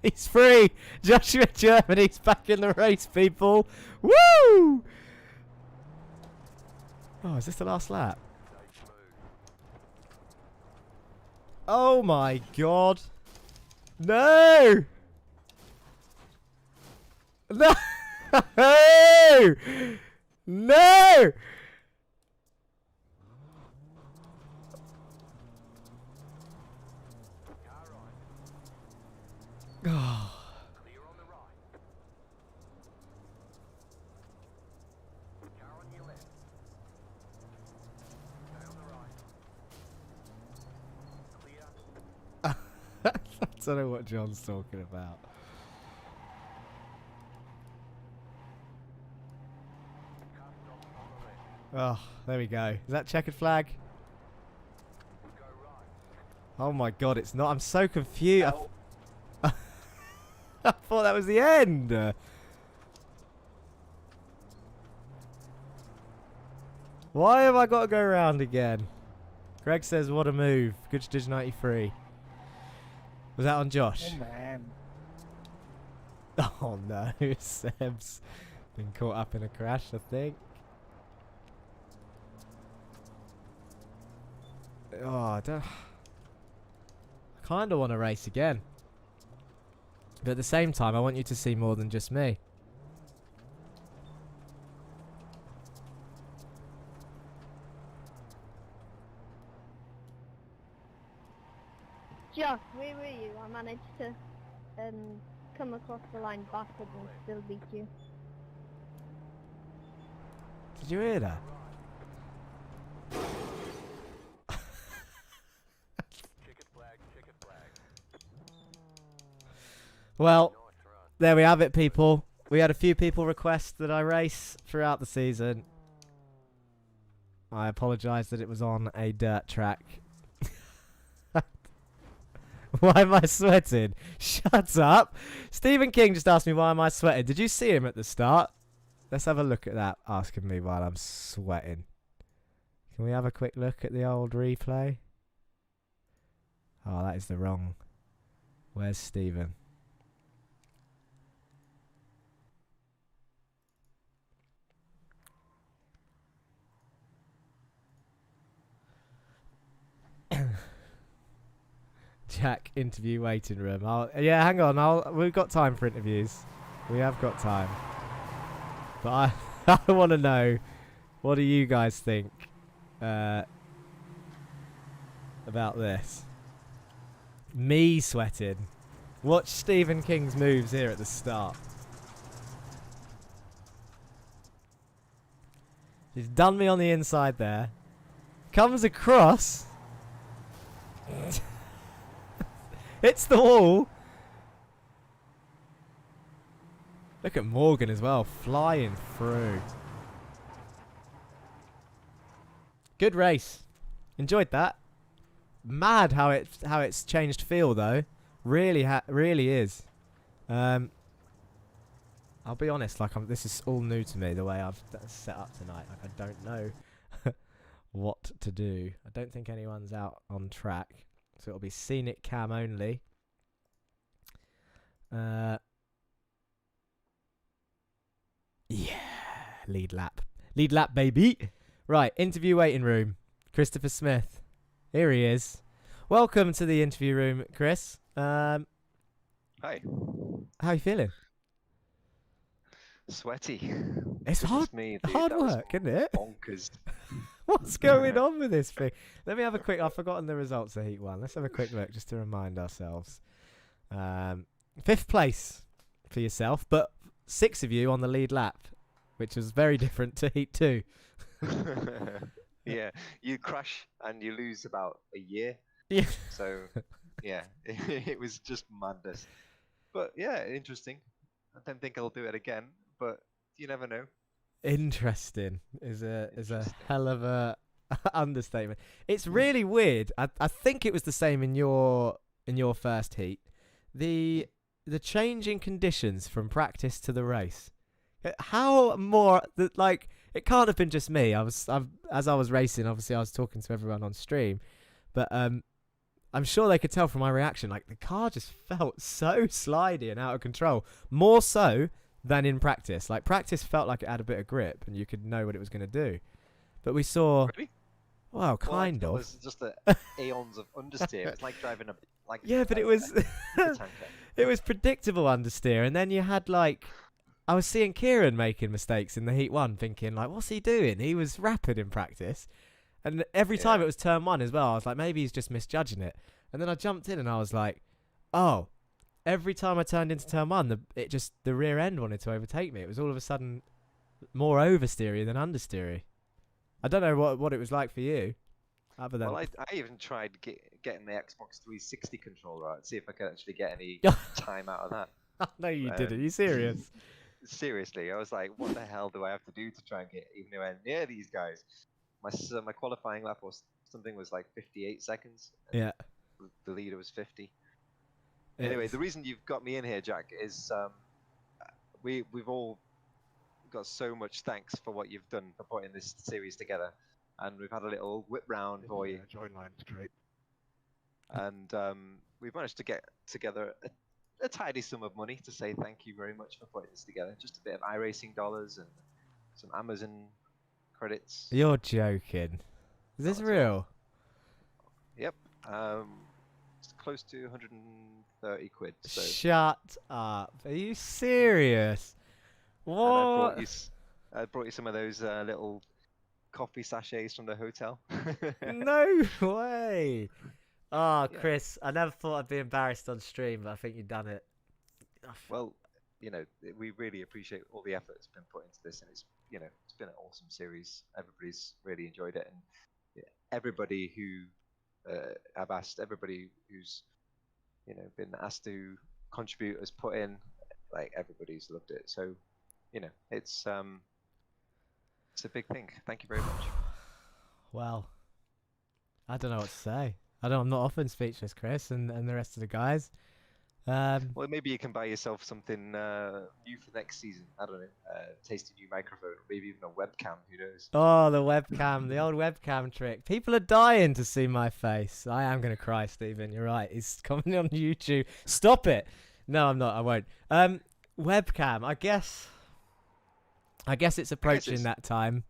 He's free! Joshua Germany's back in the race, people! Woo! Oh, is this the last lap? Oh my god! No! No! No! Oh. I don't know what John's talking about. Oh, there we go. Is that checkered flag? Oh my god, it's not. I'm so confused. No. I thought that was the end. Why have I got to go around again? Greg says, what a move. Good Stitch 93. Was that on Josh? Oh man. Oh no, Seb's been caught up in a crash, I think. Oh, I kind of want to race again. But at the same time, I want you to see more than just me. Josh, where were you? I managed to come across the line backwards and still beat you. Did you hear that? Well, there we have it, people. We had a few people request that I race throughout the season. I apologise that it was on a dirt track. Why am I sweating? Shut up. Stephen King just asked me why am I sweating. Did you see him at the start? Let's have a look at that, asking me while I'm sweating. Can we have a quick look at the old replay? Oh, that is the wrong. Where's Stephen? Jack, interview waiting room. Yeah, hang on. We've got time for interviews. We have got time. But I want to know, what do you guys think about this? Me sweating. Watch Stephen King's moves here at the start. He's done me on the inside there. Comes across. Hits the wall. Look at Morgan as well, flying through. Good race. Enjoyed that. Mad how it's changed feel though. Really is. I'll be honest, this is all new to me, the way I've set up tonight. Like, I don't know what to do. I don't think anyone's out on track. So it'll be scenic cam only. Yeah, lead lap. Lead lap, baby. Right, interview waiting room. Christopher Smith. Here he is. Welcome to the interview room, Chris. Hi. How you feeling? Sweaty. It's This is hard, me, dude. hard That was work, isn't it? bonkers. What's going on with this thing? Let me have a quick... I've forgotten the results of Heat 1. Let's have a quick look just to remind ourselves. 5th place for yourself, but 6 of you on the lead lap, which was very different to Heat 2. Yeah, you crash and you lose about a year. Yeah. So, yeah, it was just madness. But yeah, interesting. I don't think I'll do it again, but you never know. Interesting is a Interesting. hell of a understatement. It's really weird. I think it was the same in your first heat. The change in conditions from practice to the race. How more like it can't have been just me. As I was racing, obviously I was talking to everyone on stream, but I'm sure they could tell from my reaction. Like the car just felt so slidey and out of control, more so than in practice. Like practice felt like it had a bit of grip and you could know what it was going to do, but we saw. Really? Well, kind It of. was just aeons of understeer. It's like driving a Yeah, but it was tanker. it was predictable understeer, and then you had like. I was seeing Kieran making mistakes in the Heat 1, thinking, like, what's he doing? He was rapid in practice. And every time it was turn 1 as well, I was like, maybe he's just misjudging it. And then I jumped in and I was like, oh, every time I turned into turn 1, the rear end wanted to overtake me. It was all of a sudden more oversteery than understeery. I don't know what it was like for you. Other than Well, I even tried getting the Xbox 360 controller out, see if I could actually get any time out of that. No, you didn't. Are you serious? Seriously, I was like, what the hell do I have to do to try and get even anywhere near these guys? My qualifying lap or something was like 58 seconds. Yeah. the leader was 50. Anyway, the reason you've got me in here, Jack, is we've all got so much thanks for what you've done for putting this series together, and we've had a little whip round for you. Join line's great. And we've managed to get together a tidy sum of money to say thank you very much for putting this together. Just a bit of iRacing dollars and some Amazon credits. You're joking. Is this Not at real? Yep. It's close to 130 quid. So. Shut up. Are you serious? And What? I brought you some of those little coffee sachets from the hotel. No way. Oh, Yeah. Chris, I never thought I'd be embarrassed on stream, but I think you've done it. Well, we really appreciate all the effort that's been put into this, and it's been an awesome series. Everybody's really enjoyed it, and everybody who I've asked, everybody who's been asked to contribute has put in, like everybody's loved it. So, it's a big thing. Thank you very much. Well, I don't know what to say. I'm not often speechless, Chris, and the rest of the guys. Well, maybe you can buy yourself something new for next season. I don't know, tasty new microphone, or maybe even a webcam. Who knows? Oh, the webcam, the old webcam trick. People are dying to see my face. I am going to cry, Stephen. You're right. It's coming on YouTube. Stop it. No, I'm not. I won't. Webcam. I guess it's approaching that time.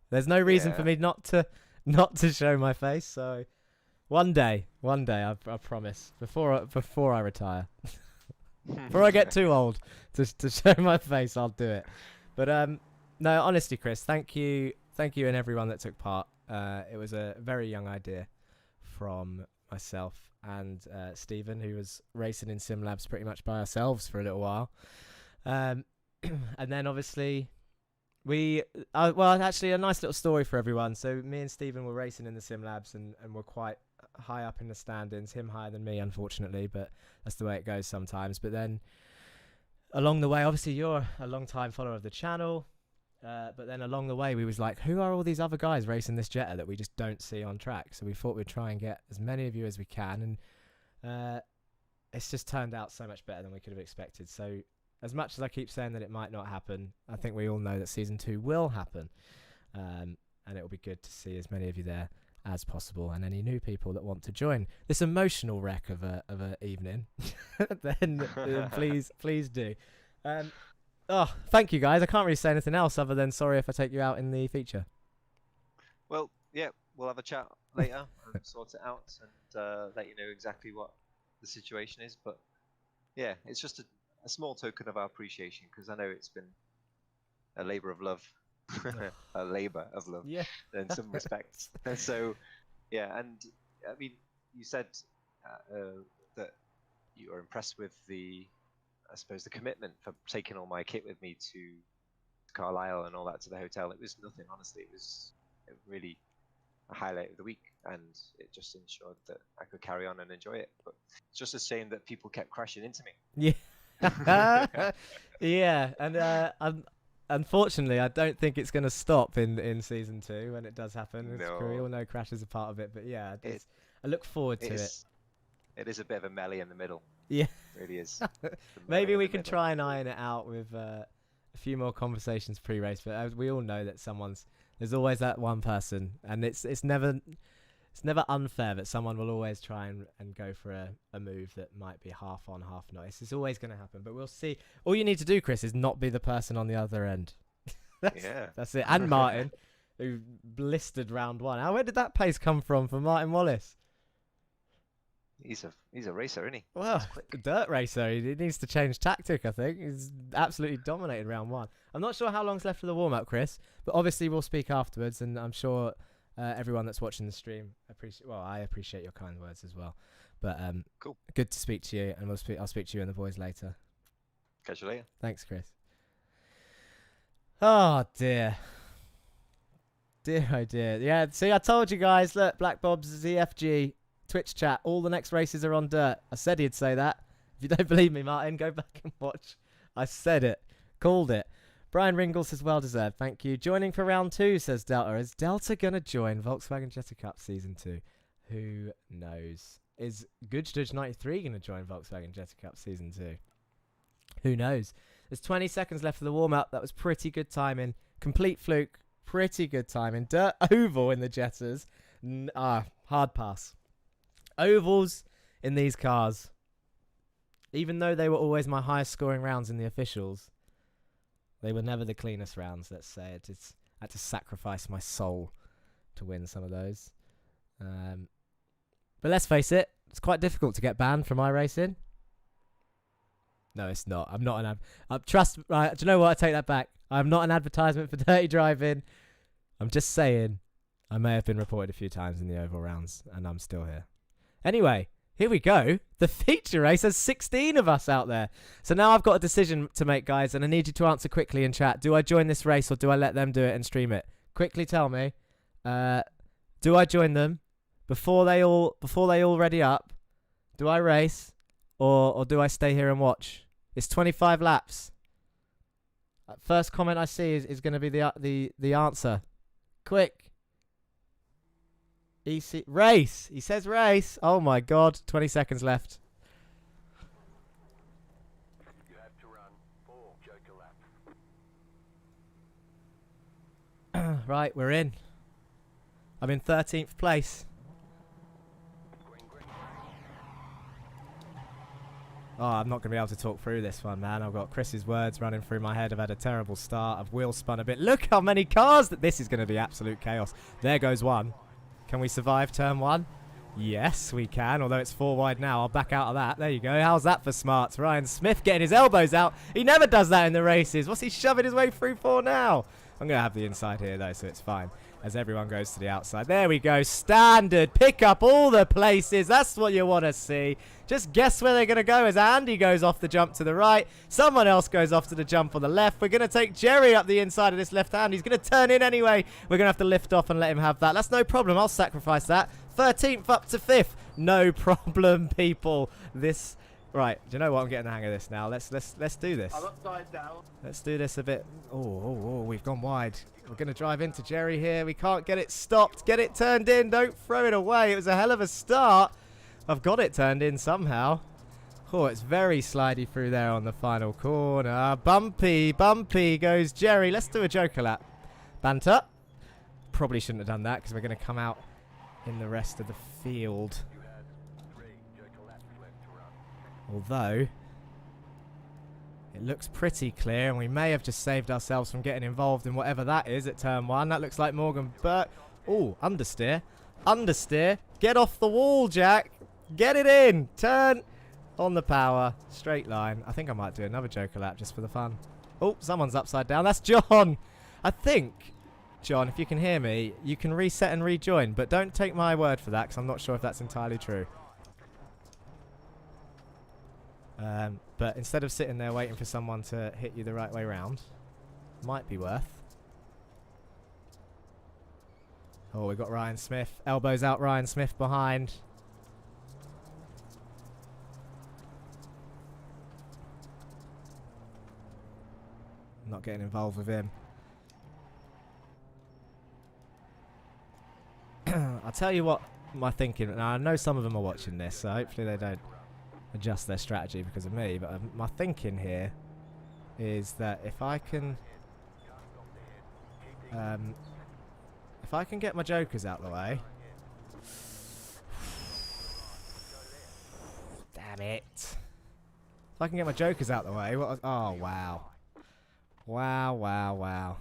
There's no reason for me not to show my face. So one day, I promise. Before I retire, before I get too old to show my face, I'll do it. But no, honestly, Chris, thank you, and everyone that took part. It was a very young idea from myself and Stephen, who was racing in Sim Labs pretty much by ourselves for a little while. And then obviously actually a nice little story for everyone. So me and Stephen were racing in the Sim Labs and were quite high up in the standings, him higher than me, unfortunately, but that's the way it goes sometimes. But then along the way, obviously you're a long time follower of the channel, but then along the way we was like, who are all these other guys racing this Jetta that we just don't see on track? So we thought we'd try and get as many of you as we can, and it's just turned out so much better than we could have expected. So as much as I keep saying that it might not happen, I think we all know that Season 2 will happen. And it will be good to see as many of you there as possible, and any new people that want to join this emotional wreck of a evening, then please do. Thank you guys. I can't really say anything else other than sorry if I take you out in the feature. Well, yeah, we'll have a chat later and sort it out and let you know exactly what the situation is. But yeah, it's just a small token of our appreciation, because I know it's been a labor of love. A labor of love, yeah, in some respects. And so, yeah, and I mean, you said that you were impressed with the commitment for taking all my kit with me to Carlisle and all that to the hotel. It was nothing, honestly. It was really a highlight of the week, and it just ensured that I could carry on and enjoy it. But it's just a shame that people kept crashing into me. Yeah, yeah, and unfortunately, I don't think it's going to stop in Season 2 when it does happen. No. We all know crash is a part of it, but yeah, I look forward to it. It is a bit of a melee in the middle. Yeah, it really is. Maybe we can try and iron it out with a few more conversations pre-race. But we all know that there's always that one person, and it's never unfair that someone will always try and go for a move that might be half on, half not. It's always going to happen, but we'll see. All you need to do, Chris, is not be the person on the other end. That's it. And Martin, who blistered round 1. Where did that pace come from for Martin Wallace? He's a racer, isn't he? Well, a dirt racer. He needs to change tactic, I think. He's absolutely dominated round 1. I'm not sure how long's left for the warm-up, Chris, but obviously we'll speak afterwards, and I'm sure everyone that's watching the stream I appreciate your kind words as well. But cool. Good to speak to you, and I'll speak to you and the boys later. Catch you later. Thanks, Chris. Oh dear. Dear oh dear. Yeah, see, I told you guys, look, Black Bob's ZFG, Twitch chat, all the next races are on dirt. I said he'd say that. If you don't believe me, Martin, go back and watch. I said it. Called it. Brian Ringle says, well deserved, thank you. Joining for round 2, says Delta. Is Delta going to join Volkswagen Jetta Cup Season 2? Who knows? is Goodstudge93 going to join Volkswagen Jetta Cup Season 2? Who knows? There's 20 seconds left of the warm-up. That was pretty good timing. Complete fluke. Pretty good timing. Dirt oval in the Jettas. Hard pass. Ovals in these cars, even though they were always my highest scoring rounds in the officials, they were never the cleanest rounds, let's say. I had to sacrifice my soul to win some of those. But let's face it, it's quite difficult to get banned from iRacing. No, it's not. I'm not an right, do you know what? I take that back. I'm not an advertisement for dirty driving. I'm just saying I may have been reported a few times in the oval rounds, and I'm still here. Anyway, here we go. The feature race has 16 of us out there. So now I've got a decision to make, guys, and I need you to answer quickly in chat. Do I join this race or do I let them do it and stream it? Quickly tell me. Do I join them before they all ready up? Do I race or do I stay here and watch? It's 25 laps. First comment I see is going to be the answer. Quick. Race. He says race. Oh my god. 20 seconds left. You have to run 4 Joker laps. Right, we're in. I'm in 13th place. Oh, I'm not going to be able to talk through this one, man. I've got Chris's words running through my head. I've had a terrible start. I've wheel spun a bit. Look how many cars. This is going to be absolute chaos. There goes one. Can we survive turn 1? Yes, we can, although it's 4 wide now. I'll back out of that. There you go. How's that for smarts? Ryan Smith getting his elbows out. He never does that in the races. What's he shoving his way through for now? I'm going to have the inside here, though, so it's fine. As everyone goes to the outside. There we go. Standard. Pick up all the places. That's what you want to see. Just guess where they're going to go as Andy goes off the jump to the right. Someone else goes off to the jump on the left. We're going to take Jerry up the inside of this left hand. He's going to turn in anyway. We're going to have to lift off and let him have that. That's no problem. I'll sacrifice that. 13th up to 5th. No problem, people. This... Right, do you know what? I'm getting the hang of this now. Let's do this. I'm upside down. Let's do this a bit. Oh, we've gone wide. We're going to drive into Jerry here. We can't get it stopped. Get it turned in. Don't throw it away. It was a hell of a start. I've got it turned in somehow. Oh, it's very slidey through there on the final corner. Bumpy goes Jerry. Let's do a Joker lap. Banter. Probably shouldn't have done that because we're going to come out in the rest of the field. Although, it looks pretty clear, and we may have just saved ourselves from getting involved in whatever that is at turn 1. That looks like Morgan Burke. Oh, understeer. Understeer. Get off the wall, Jack. Get it in. Turn on the power. Straight line. I think I might do another Joker lap just for the fun. Oh, someone's upside down. That's John. I think, John, if you can hear me, you can reset and rejoin, but don't take my word for that because I'm not sure if that's entirely true. But instead of sitting there waiting for someone to hit you the right way round, might be worth. Oh, we've got Ryan Smith. Elbows out, Ryan Smith behind. Not getting involved with him. I'll tell you what my thinking. Now, I know some of them are watching this, so hopefully they don't adjust their strategy because of me, but my thinking here is that if I can get my jokers out the way. Damn it. If I can get my jokers out the way, oh wow. Wow.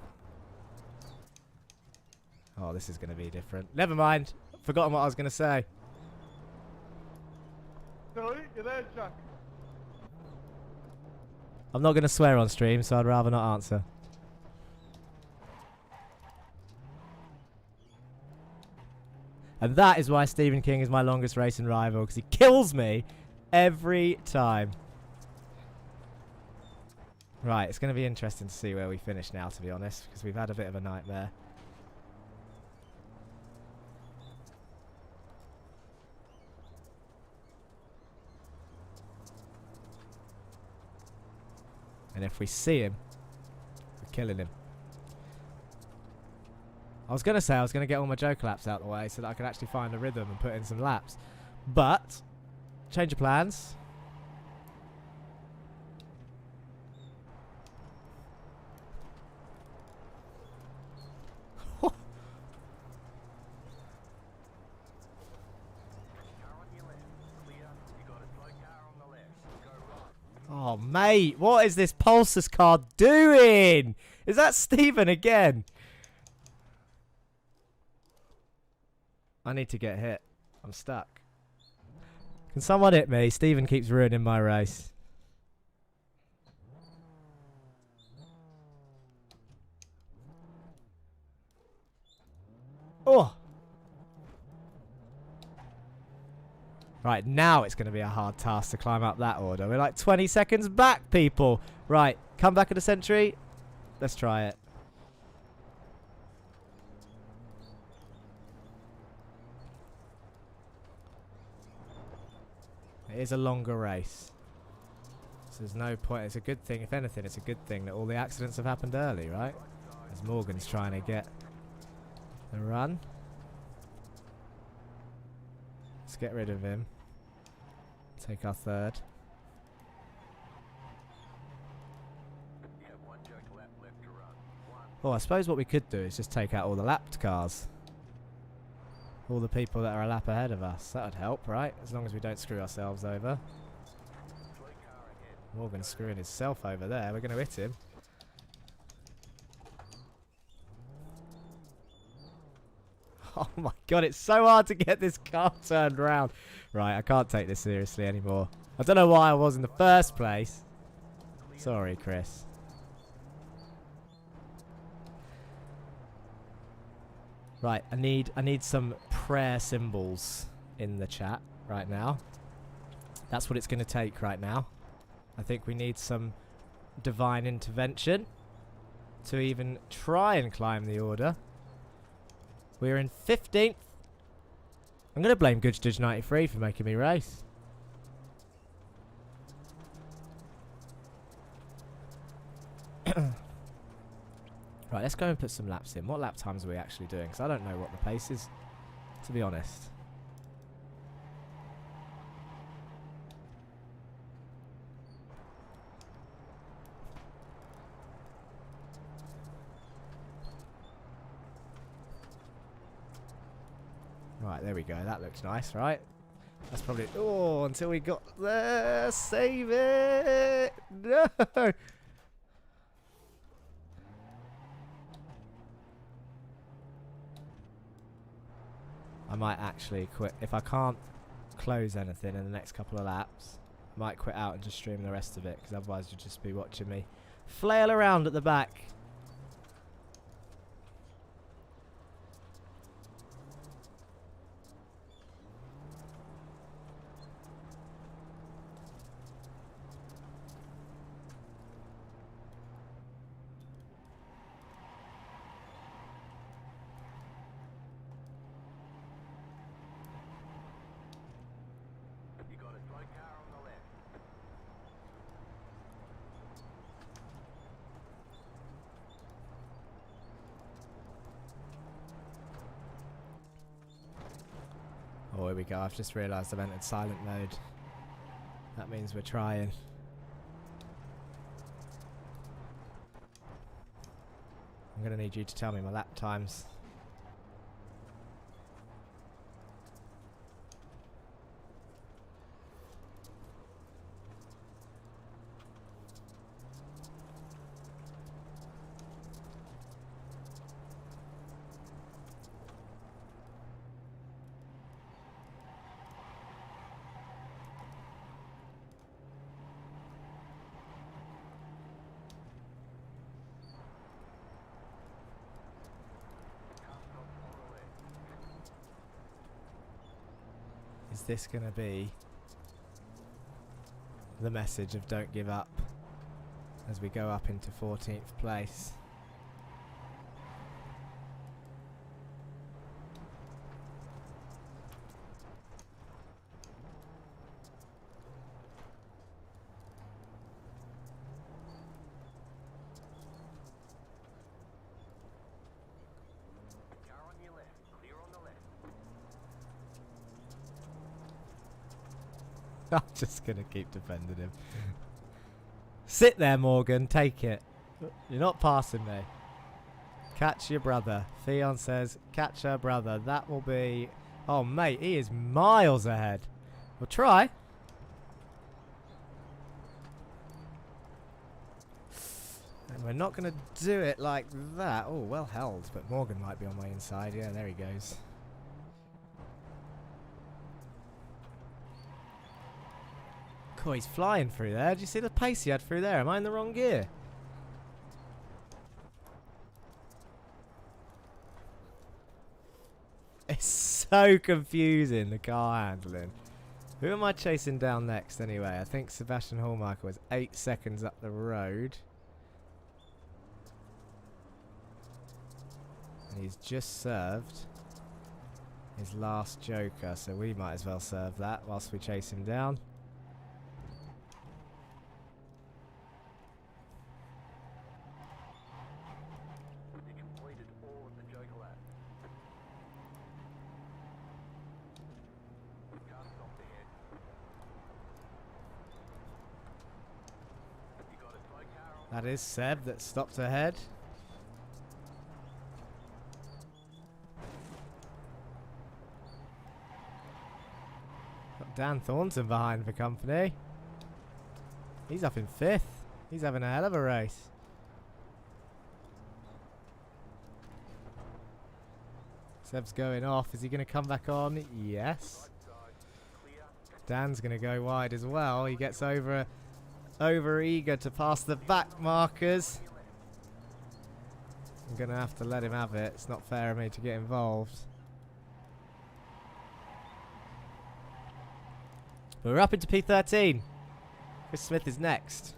Oh, this is going to be different. Never mind. Forgotten what I was going to say. Sorry, you're there, Jack. I'm not going to swear on stream, so I'd rather not answer. And that is why Stephen King is my longest racing rival, because he kills me every time. Right, it's going to be interesting to see where we finish now, to be honest, because we've had a bit of a nightmare. And if we see him, we're killing him. I was going to say I was going to get all my Joker laps out of the way so that I could actually find a rhythm and put in some laps. But, change of plans. Oh, mate, what is this Pulsus car doing? Is that Stephen again? I need to get hit. I'm stuck. Can someone hit me? Stephen keeps ruining my race. Oh! Right, now it's going to be a hard task to climb up that order. We're like 20 seconds back, people. Right, come back at the century. Let's try it. It is a longer race. So there's no point. It's a good thing, if anything, it's a good thing that all the accidents have happened early, right? As Morgan's trying to get the run. Let's get rid of him. Take our third. Oh, I suppose what we could do is just take out all the lapped cars. All the people that are a lap ahead of us. That would help, right? As long as we don't screw ourselves over. Morgan's screwing himself over there. We're going to hit him. Oh my god, it's so hard to get this car turned around. Right, I can't take this seriously anymore. I don't know why I was in the first place. Sorry, Chris. Right, I need some prayer symbols in the chat right now. That's what it's going to take right now. I think we need some divine intervention to even try and climb the order. We're in 15th. I'm going to blame Good Judge 93 for making me race. Right, let's go and put some laps in. What lap times are we actually doing? Because I don't know what the pace is, to be honest. Right, there we go. That looks nice, right? That's probably... Oh, until we got there. Save it! No! I might actually quit. If I can't close anything in the next couple of laps, I might quit out and just stream the rest of it, because otherwise you'll just be watching me flail around at the back. Oh, here we go. I've just realised I've entered silent mode. That means we're trying. I'm going to need you to tell me my lap times. Is this going to be the message of don't give up as we go up into 14th place? I'm just going to keep defending him. Sit there, Morgan. Take it. You're not passing me. Catch your brother. Theon says, catch her brother. That will be... Oh, mate, he is miles ahead. We'll try. And we're not going to do it like that. Oh, well held. But Morgan might be on my inside. Yeah, there he goes. Oh, he's flying through there. Do you see the pace he had through there? Am I in the wrong gear? It's so confusing, the car handling. Who am I chasing down next anyway? I think Sebastian Hallmarker was 8 seconds up the road. And he's just served his last joker, so we might as well serve that whilst we chase him down. That is Seb that stopped ahead. Got Dan Thornton behind for company. He's up in 5th. He's having a hell of a race. Seb's going off. Is he going to come back on? Yes. Dan's going to go wide as well. He gets over eager to pass the back markers. I'm going to have to let him have it. It's not fair of me to get involved. But we're up into P13. Chris Smith is next.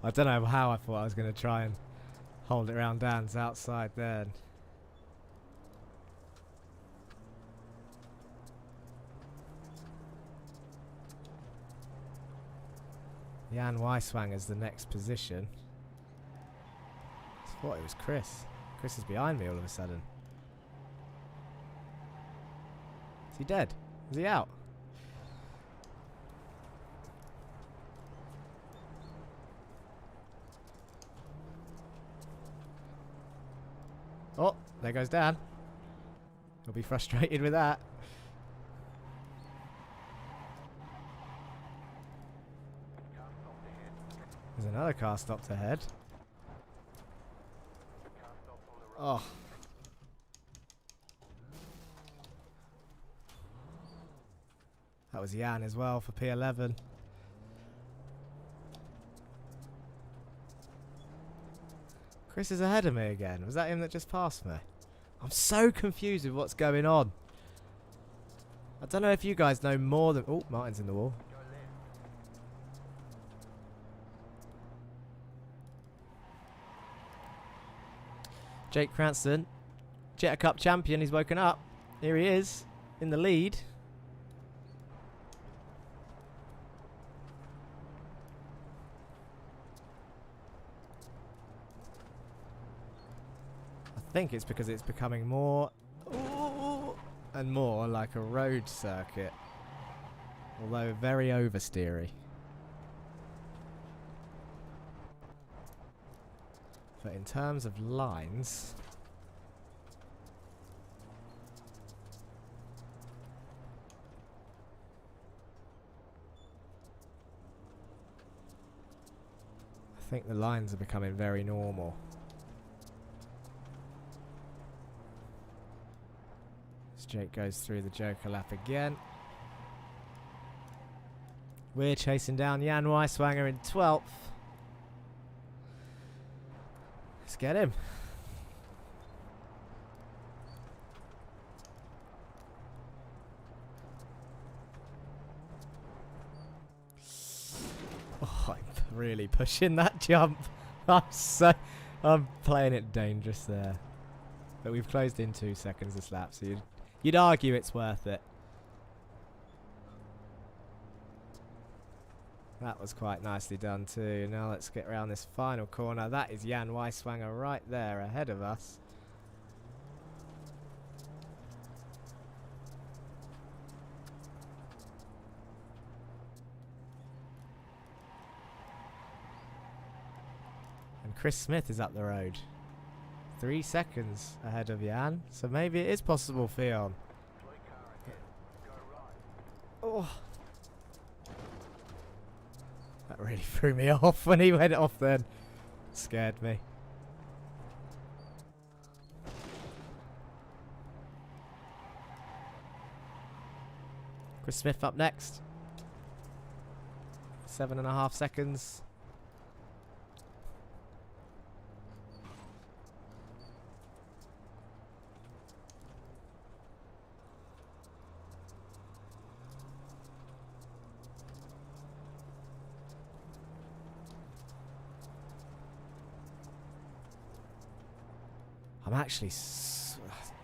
I don't know how I thought I was going to try and hold it around Dan's outside then. Jan Weiswanger's the next position. I thought it was Chris. Chris is behind me all of a sudden. Is he dead? Is he out? Oh, there goes Dan. He'll be frustrated with that. There's another car stopped ahead. Oh. That was Jan as well for P11. Chris is ahead of me again. Was that him that just passed me? I'm so confused with what's going on. I don't know if you guys know more than... Oh, Martin's in the wall. Jake Cranston, Jetta Cup champion. He's woken up. Here he is, in the lead. I think it's because it's becoming more and more like a road circuit, although very oversteery. But in terms of lines, I think the lines are becoming very normal. As Jake goes through the Joker lap again. We're chasing down Jan Weiswanger in 12th. Let's get him. Oh, I really pushing that jump. I'm playing it dangerous there. But we've closed in 2 seconds this lap, so you'd argue it's worth it. That was quite nicely done too. Now let's get around this final corner. That is Jan Weiswanger right there ahead of us. And Chris Smith is up the road. 3 seconds ahead of Jan. So maybe it is possible for Jan. Oh. That really threw me off when he went off then. Scared me. Chris Smith up next. 7.5 seconds. I'm actually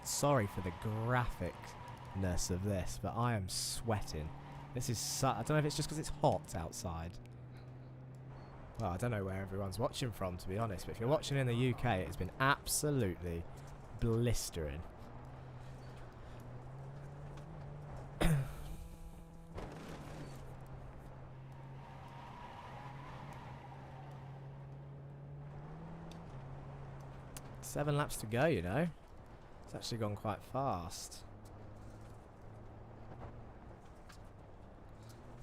sorry for the graphicness of this, but I am sweating. This is I don't know if it's just because it's hot outside. Well, I don't know where everyone's watching from, to be honest, but if you're watching in the UK, it's been absolutely blistering. Seven laps to go, you know. It's actually gone quite fast.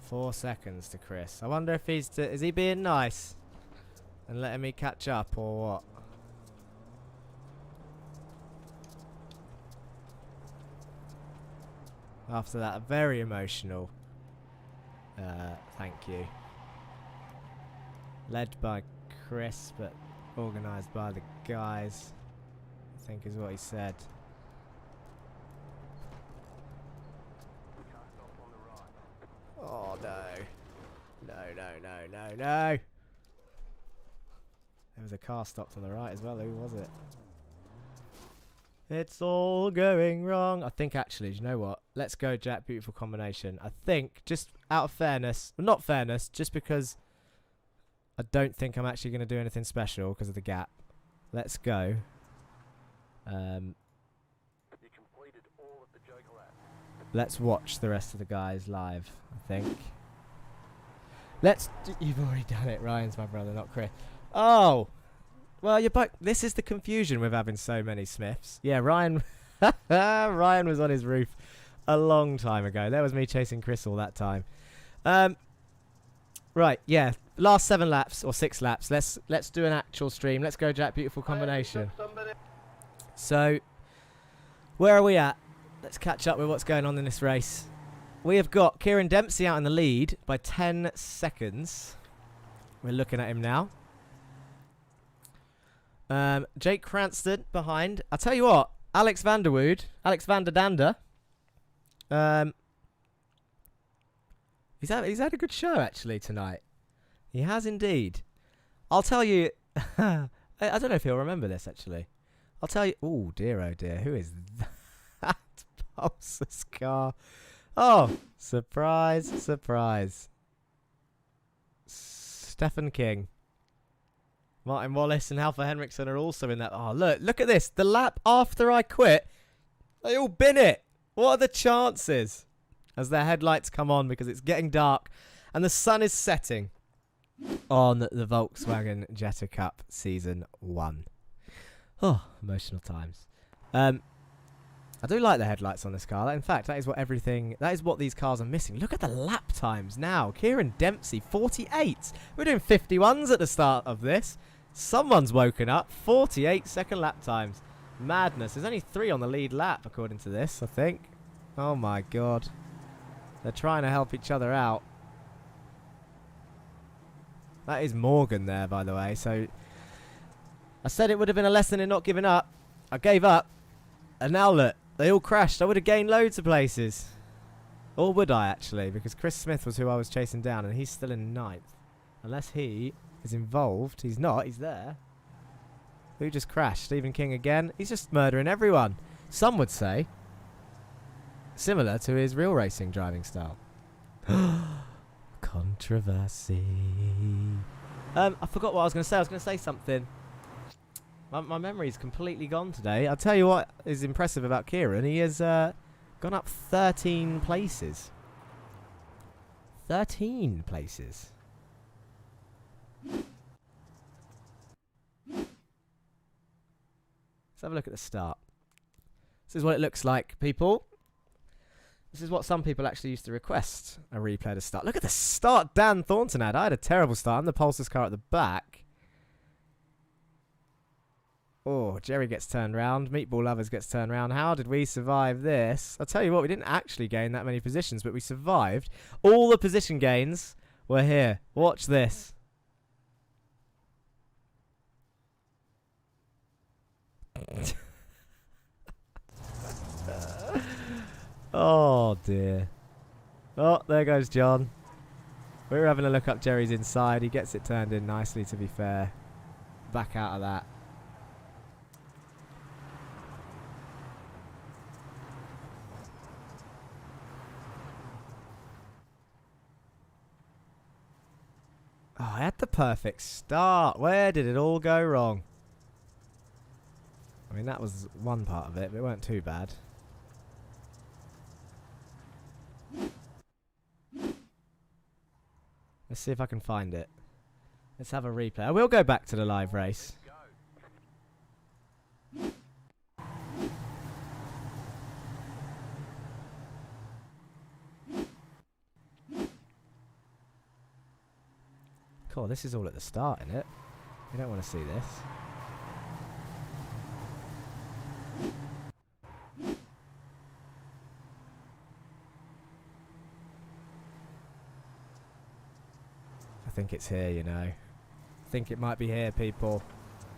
4 seconds to Chris. I wonder if is he being nice and letting me catch up or what? After that very emotional thank you. Led by Chris, but organised by the guys, I think is what he said. Oh no. No, no, no, no, no. There was a car stopped on the right as well. Who was it? It's all going wrong. I think actually, do you know what? Let's go Jack, beautiful combination. I think, just out of fairness, well, not fairness, just because I don't think I'm actually going to do anything special because of the gap. Let's go. Let's watch the rest of the guys live, I think. You've already done it. Ryan's my brother, not Chris. Oh! Well, you're both. This is the confusion with having so many Smiths. Yeah, Ryan. Ryan was on his roof a long time ago. That was me chasing Chris all that time. Right, yeah. Last 7 laps or 6 laps. Let's do an actual stream. Let's go, Jack. Beautiful combination. So, where are we at? Let's catch up with what's going on in this race. We have got Kieran Dempsey out in the lead by 10 seconds. We're looking at him now. Jake Cranston behind. I'll tell you what, Alex Vanderwood, Alex Vanderdander. He's had a good show actually tonight. He has indeed. I'll tell you. I don't know if he'll remember this actually. I'll tell you. Oh dear, who is that? Pulse's car. Oh, surprise, surprise. Stephen King. Martin Wallace and Alfa Henriksen are also in that. Oh, look at this. The lap after I quit, they all bin it. What are the chances? As their headlights come on because it's getting dark and the sun is setting on the Volkswagen Jetta Cup Season 1. Oh, emotional times. I do like the headlights on this car. In fact, that is what these cars are missing. Look at the lap times now. Kieran Dempsey, 48. We're doing 51s at the start of this. Someone's woken up. 48 second lap times. Madness. There's only 3 on the lead lap, according to this, I think. Oh my god. They're trying to help each other out. That is Morgan there, by the way. So, I said it would have been a lesson in not giving up. I gave up. And now look. They all crashed. I would have gained loads of places. Or would I, actually? Because Chris Smith was who I was chasing down, and he's still in 9th. Unless he is involved. He's not. He's there. Who just crashed? Stephen King again? He's just murdering everyone. Some would say. Similar to his real racing driving style. Controversy. I forgot what I was going to say. I was going to say something. My memory's completely gone today. I'll tell you what is impressive about Kieran. He has gone up 13 places. 13 places. Let's have a look at the start. This is what it looks like, people. This is what some people actually used to request, a replay of the start. Look at the start Dan Thornton had. I had a terrible start. I'm the Pulsar's car at the back. Oh, Jerry gets turned round. Meatball Lovers gets turned round. How did we survive this? I'll tell you what, we didn't actually gain that many positions, but we survived. All the position gains were here. Watch this. Oh dear. Oh, there goes John. We were having a look up Jerry's inside. He gets it turned in nicely, to be fair. Back out of that. Oh, I had the perfect start. Where did it all go wrong? I mean, that was one part of it, but it weren't too bad. Let's see if I can find it. Let's have a replay. I will go back to the live race. Cool, this is all at the start, isn't it? You don't want to see this. I think it's here, you know. I think it might be here, people.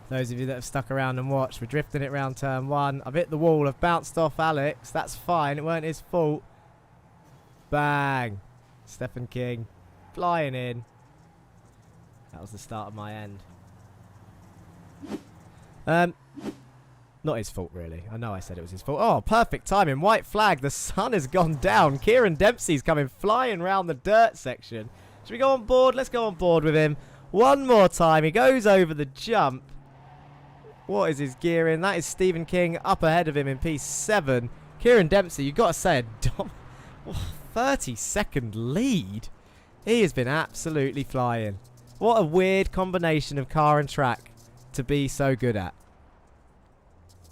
Those of you that have stuck around and watched, we're drifting it round turn 1. I've hit the wall. I've bounced off Alex. That's fine. It weren't his fault. Bang. Stephen King flying in. That was the start of my end. Not his fault, really. I know I said it was his fault. Oh, perfect timing. White flag. The sun has gone down. Kieran Dempsey's coming flying round the dirt section. Should we go on board? Let's go on board with him. One more time. He goes over the jump. What is his gear in? That is Stephen King up ahead of him in P7. Kieran Dempsey, you've got to say, a 30-second lead. He has been absolutely flying. What a weird combination of car and track to be so good at.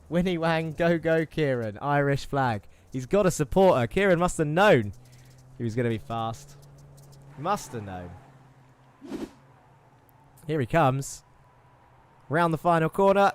Winnie Wang, go, go, Kieran. Irish flag. He's got a supporter. Kieran must have known he was going to be fast. Must have known. Here he comes. Round the final corner.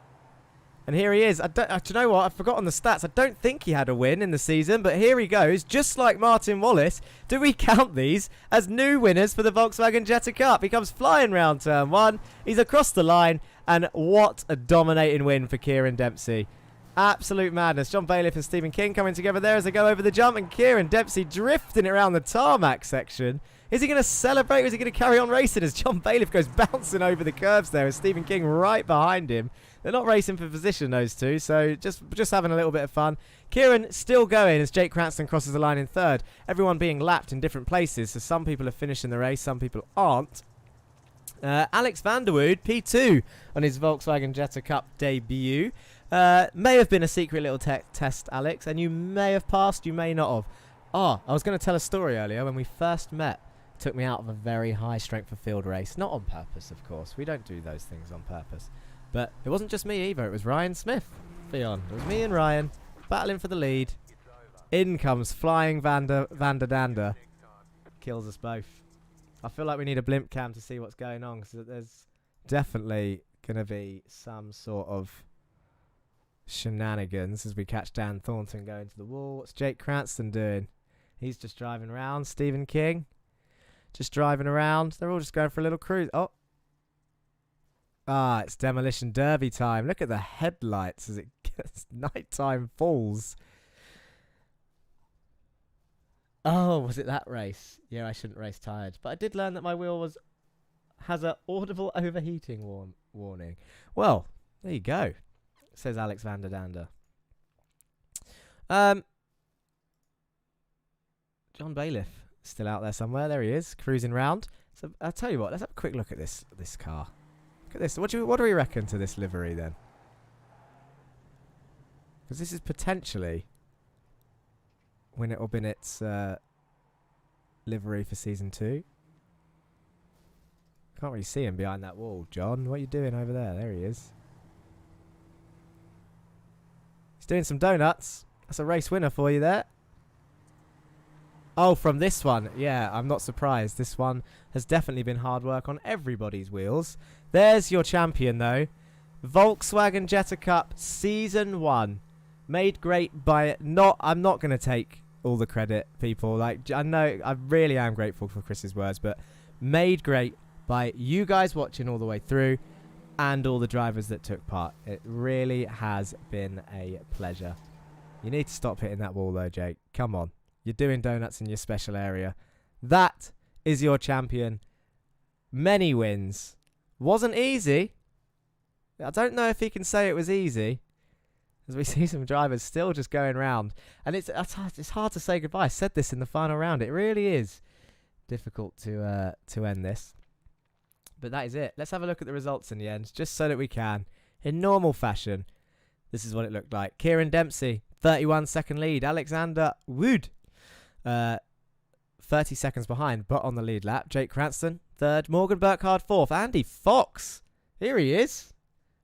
And here he is. Do you know what? I've forgotten the stats. I don't think he had a win in the season, but here he goes. Just like Martin Wallace, do we count these as new winners for the Volkswagen Jetta Cup? He comes flying round turn 1. He's across the line. And what a dominating win for Kieran Dempsey. Absolute madness. John Bailiff and Stephen King coming together there as they go over the jump. And Kieran Dempsey drifting it around the tarmac section. Is he going to celebrate or is he going to carry on racing as John Bailiff goes bouncing over the curves there with Stephen King right behind him? They're not racing for position, those two, so just having a little bit of fun. Kieran still going as Jake Cranston crosses the line in third. Everyone being lapped in different places, so some people are finishing the race, some people aren't. Alex van der Wood, P2 on his Volkswagen Jetta Cup debut. May have been a secret little test, Alex, and you may have passed, you may not have. I was going to tell a story earlier when we first met. Took me out of a very high strength of field race. Not on purpose, of course. We don't do those things on purpose. But it wasn't just me either. It was Ryan Smith. Theon. It was me and Ryan battling for the lead. In comes flying Vander Dander. Kills us both. I feel like we need a blimp cam to see what's going on, because there's definitely going to be some sort of shenanigans as we catch Dan Thornton going to the wall. What's Jake Cranston doing? He's just driving around. Stephen King. Just driving around. They're all just going for a little cruise. Oh. It's demolition derby time. Look at the headlights as it gets nighttime falls. Oh, was it that race? Yeah, I shouldn't race tired. But I did learn that my wheel was has a audible overheating warning. Well, there you go, says Alex van der Dander. John Bailiff still out there somewhere. There he is, cruising round. So I'll tell you what, let's have a quick look at this car. Look at this. What do we reckon to this livery then? Because this is potentially when it will be in its livery for season 2. Can't really see him behind that wall. John, what are you doing over there? There he is. He's doing some donuts. That's a race winner for you there. Oh, from this one. Yeah, I'm not surprised. This one has definitely been hard work on everybody's wheels. There's your champion, though. Volkswagen Jetta Cup Season 1. Made great by... I'm not going to take all the credit, people. Like, I know, I really am grateful for Chris's words, but made great by you guys watching all the way through and all the drivers that took part. It really has been a pleasure. You need to stop hitting that wall, though, Jake. Come on. You're doing donuts in your special area. That is your champion. Many wins. Wasn't easy. I don't know if he can say it was easy, as we see some drivers still just going round. And it's hard to say goodbye. I said this in the final round. It really is difficult to end this. But that is it. Let's have a look at the results in the end, just so that we can, in normal fashion. This is what it looked like. Kieran Dempsey, 31-second lead. Alexander Wood, 30 seconds behind, but on the lead lap. Jake Cranston, third. Morgan Burkhardt, fourth. Andy Fox, here he is.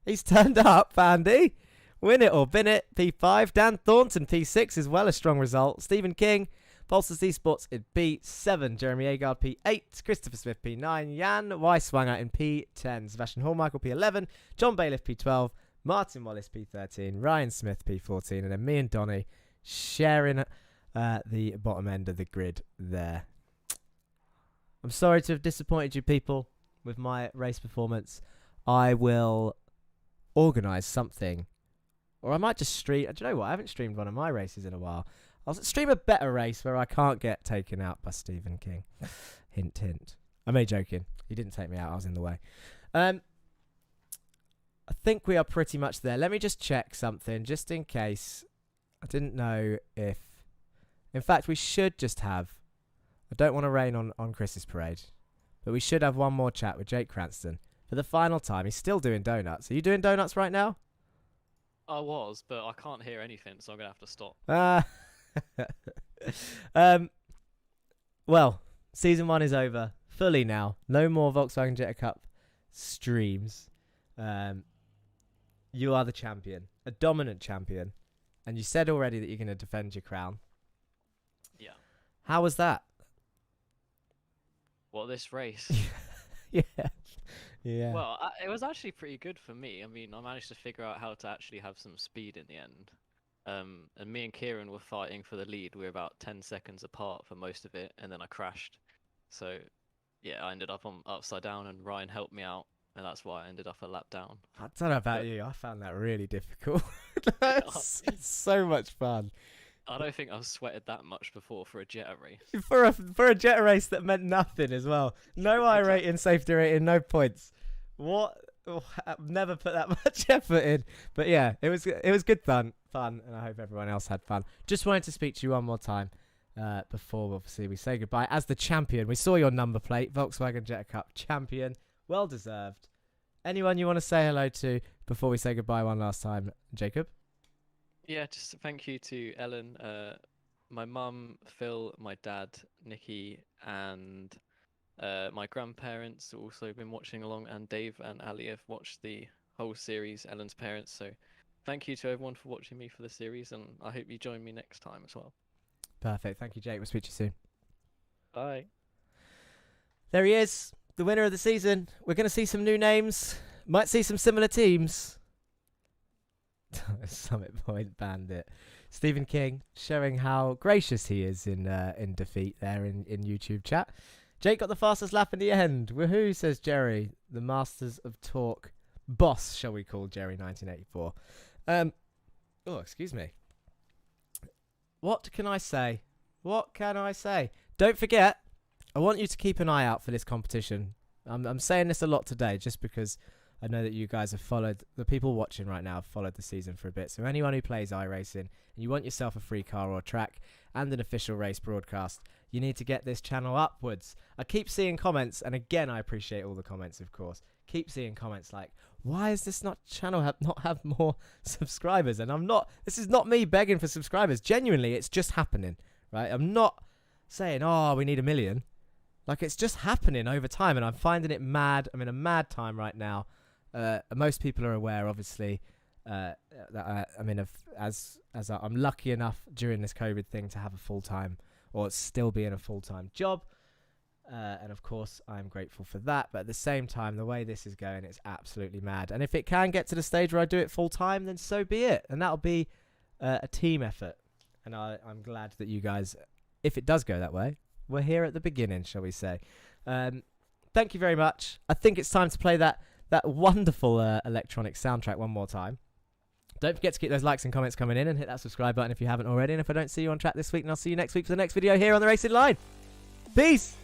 He's turned up, Andy. Win it or bin it, P5. Dan Thornton, P6, as well, a strong result. Stephen King, Pulsars Esports in P7. Jeremy Agard, P8. Christopher Smith, P9. Jan Weisswanger in P10. Sebastian Hallmichael, P11. John Bailiff, P12. Martin Wallace, P13. Ryan Smith, P14. And then me and Donny sharing the bottom end of the grid there. I'm sorry to have disappointed you people with my race performance. I will organise something. Or I might just stream. Do you know what? I haven't streamed one of my races in a while. I'll stream a better race where I can't get taken out by Stephen King. Hint, hint. I'm only joking. He didn't take me out. I was in the way. I think we are pretty much there. Let me just check something, just in case. I didn't know if... In fact, we should just have... I don't want to rain on Chris's parade, but we should have one more chat with Jake Cranston for the final time. He's still doing donuts. Are you doing donuts right now? I was, but I can't hear anything, so I'm going to have to stop. Well, season 1 is over fully now. No more Volkswagen Jetta Cup streams. You are the champion, a dominant champion, and you said already that you're going to defend your crown. Yeah. How was that? What, this race? Yeah. Yeah. Well, it was actually pretty good for me. I mean, I managed to figure out how to actually have some speed in the end. And me and Kieran were fighting for the lead. We were about 10 seconds apart for most of it, and then I crashed. So, yeah, I ended up on upside down, and Ryan helped me out, and that's why I ended up a lap down. I don't know about you. I found that really difficult. It's so much fun. I don't think I've sweated that much before for a Jetta race. For a Jetta race that meant nothing as well. No I rating, safety rating, no points. What? Oh, I've never put that much effort in. But yeah, it was good fun, and I hope everyone else had fun. Just wanted to speak to you one more time before obviously we say goodbye. As the champion, we saw your number plate, Volkswagen Jetta Cup champion, well deserved. Anyone you want to say hello to before we say goodbye one last time, Jacob? Yeah, just thank you to Ellen, my mum, Phil, my dad, Nikki, and my grandparents have also been watching along, and Dave and Ali have watched the whole series, Ellen's parents. So thank you to everyone for watching me for the series, and I hope you join me next time as well. Perfect. Thank you, Jake. We'll speak to you soon. Bye. There he is, the winner of the season. We're going to see some new names. Might see some similar teams. Summit Point Bandit. Stephen King showing how gracious he is in defeat there in YouTube chat. Jake got the fastest lap in the end. Woohoo, says Jerry. The Masters of Talk boss, shall we call Jerry 1984. Oh, excuse me. What can I say? What can I say? Don't forget, I want you to keep an eye out for this competition I'm saying this a lot today just because I know that you guys have followed, the people watching right now have followed the season for a bit. So anyone who plays iRacing and you want yourself a free car or track and an official race broadcast, you need to get this channel upwards. I keep seeing comments, and again, I appreciate all the comments, of course. Keep seeing comments like, why is this channel not have more subscribers? And this is not me begging for subscribers. Genuinely, it's just happening, right? I'm not saying, oh, we need 1 million. Like, it's just happening over time, and I'm finding it mad. I'm in a mad time right now. Most people are aware, obviously, that I'm lucky enough during this COVID thing to have a full-time, or still be in a full-time job. And of course, I'm grateful for that. But at the same time, the way this is going, it's absolutely mad. And if it can get to the stage where I do it full-time, then so be it. And that'll be a team effort. And I'm glad that you guys, if it does go that way, we're here at the beginning, shall we say. Thank you very much. I think it's time to play that wonderful electronic soundtrack one more time. Don't forget to keep those likes and comments coming in, and hit that subscribe button if you haven't already. And if I don't see you on track this week, and I'll see you next week for the next video here on the Racing Line. Peace!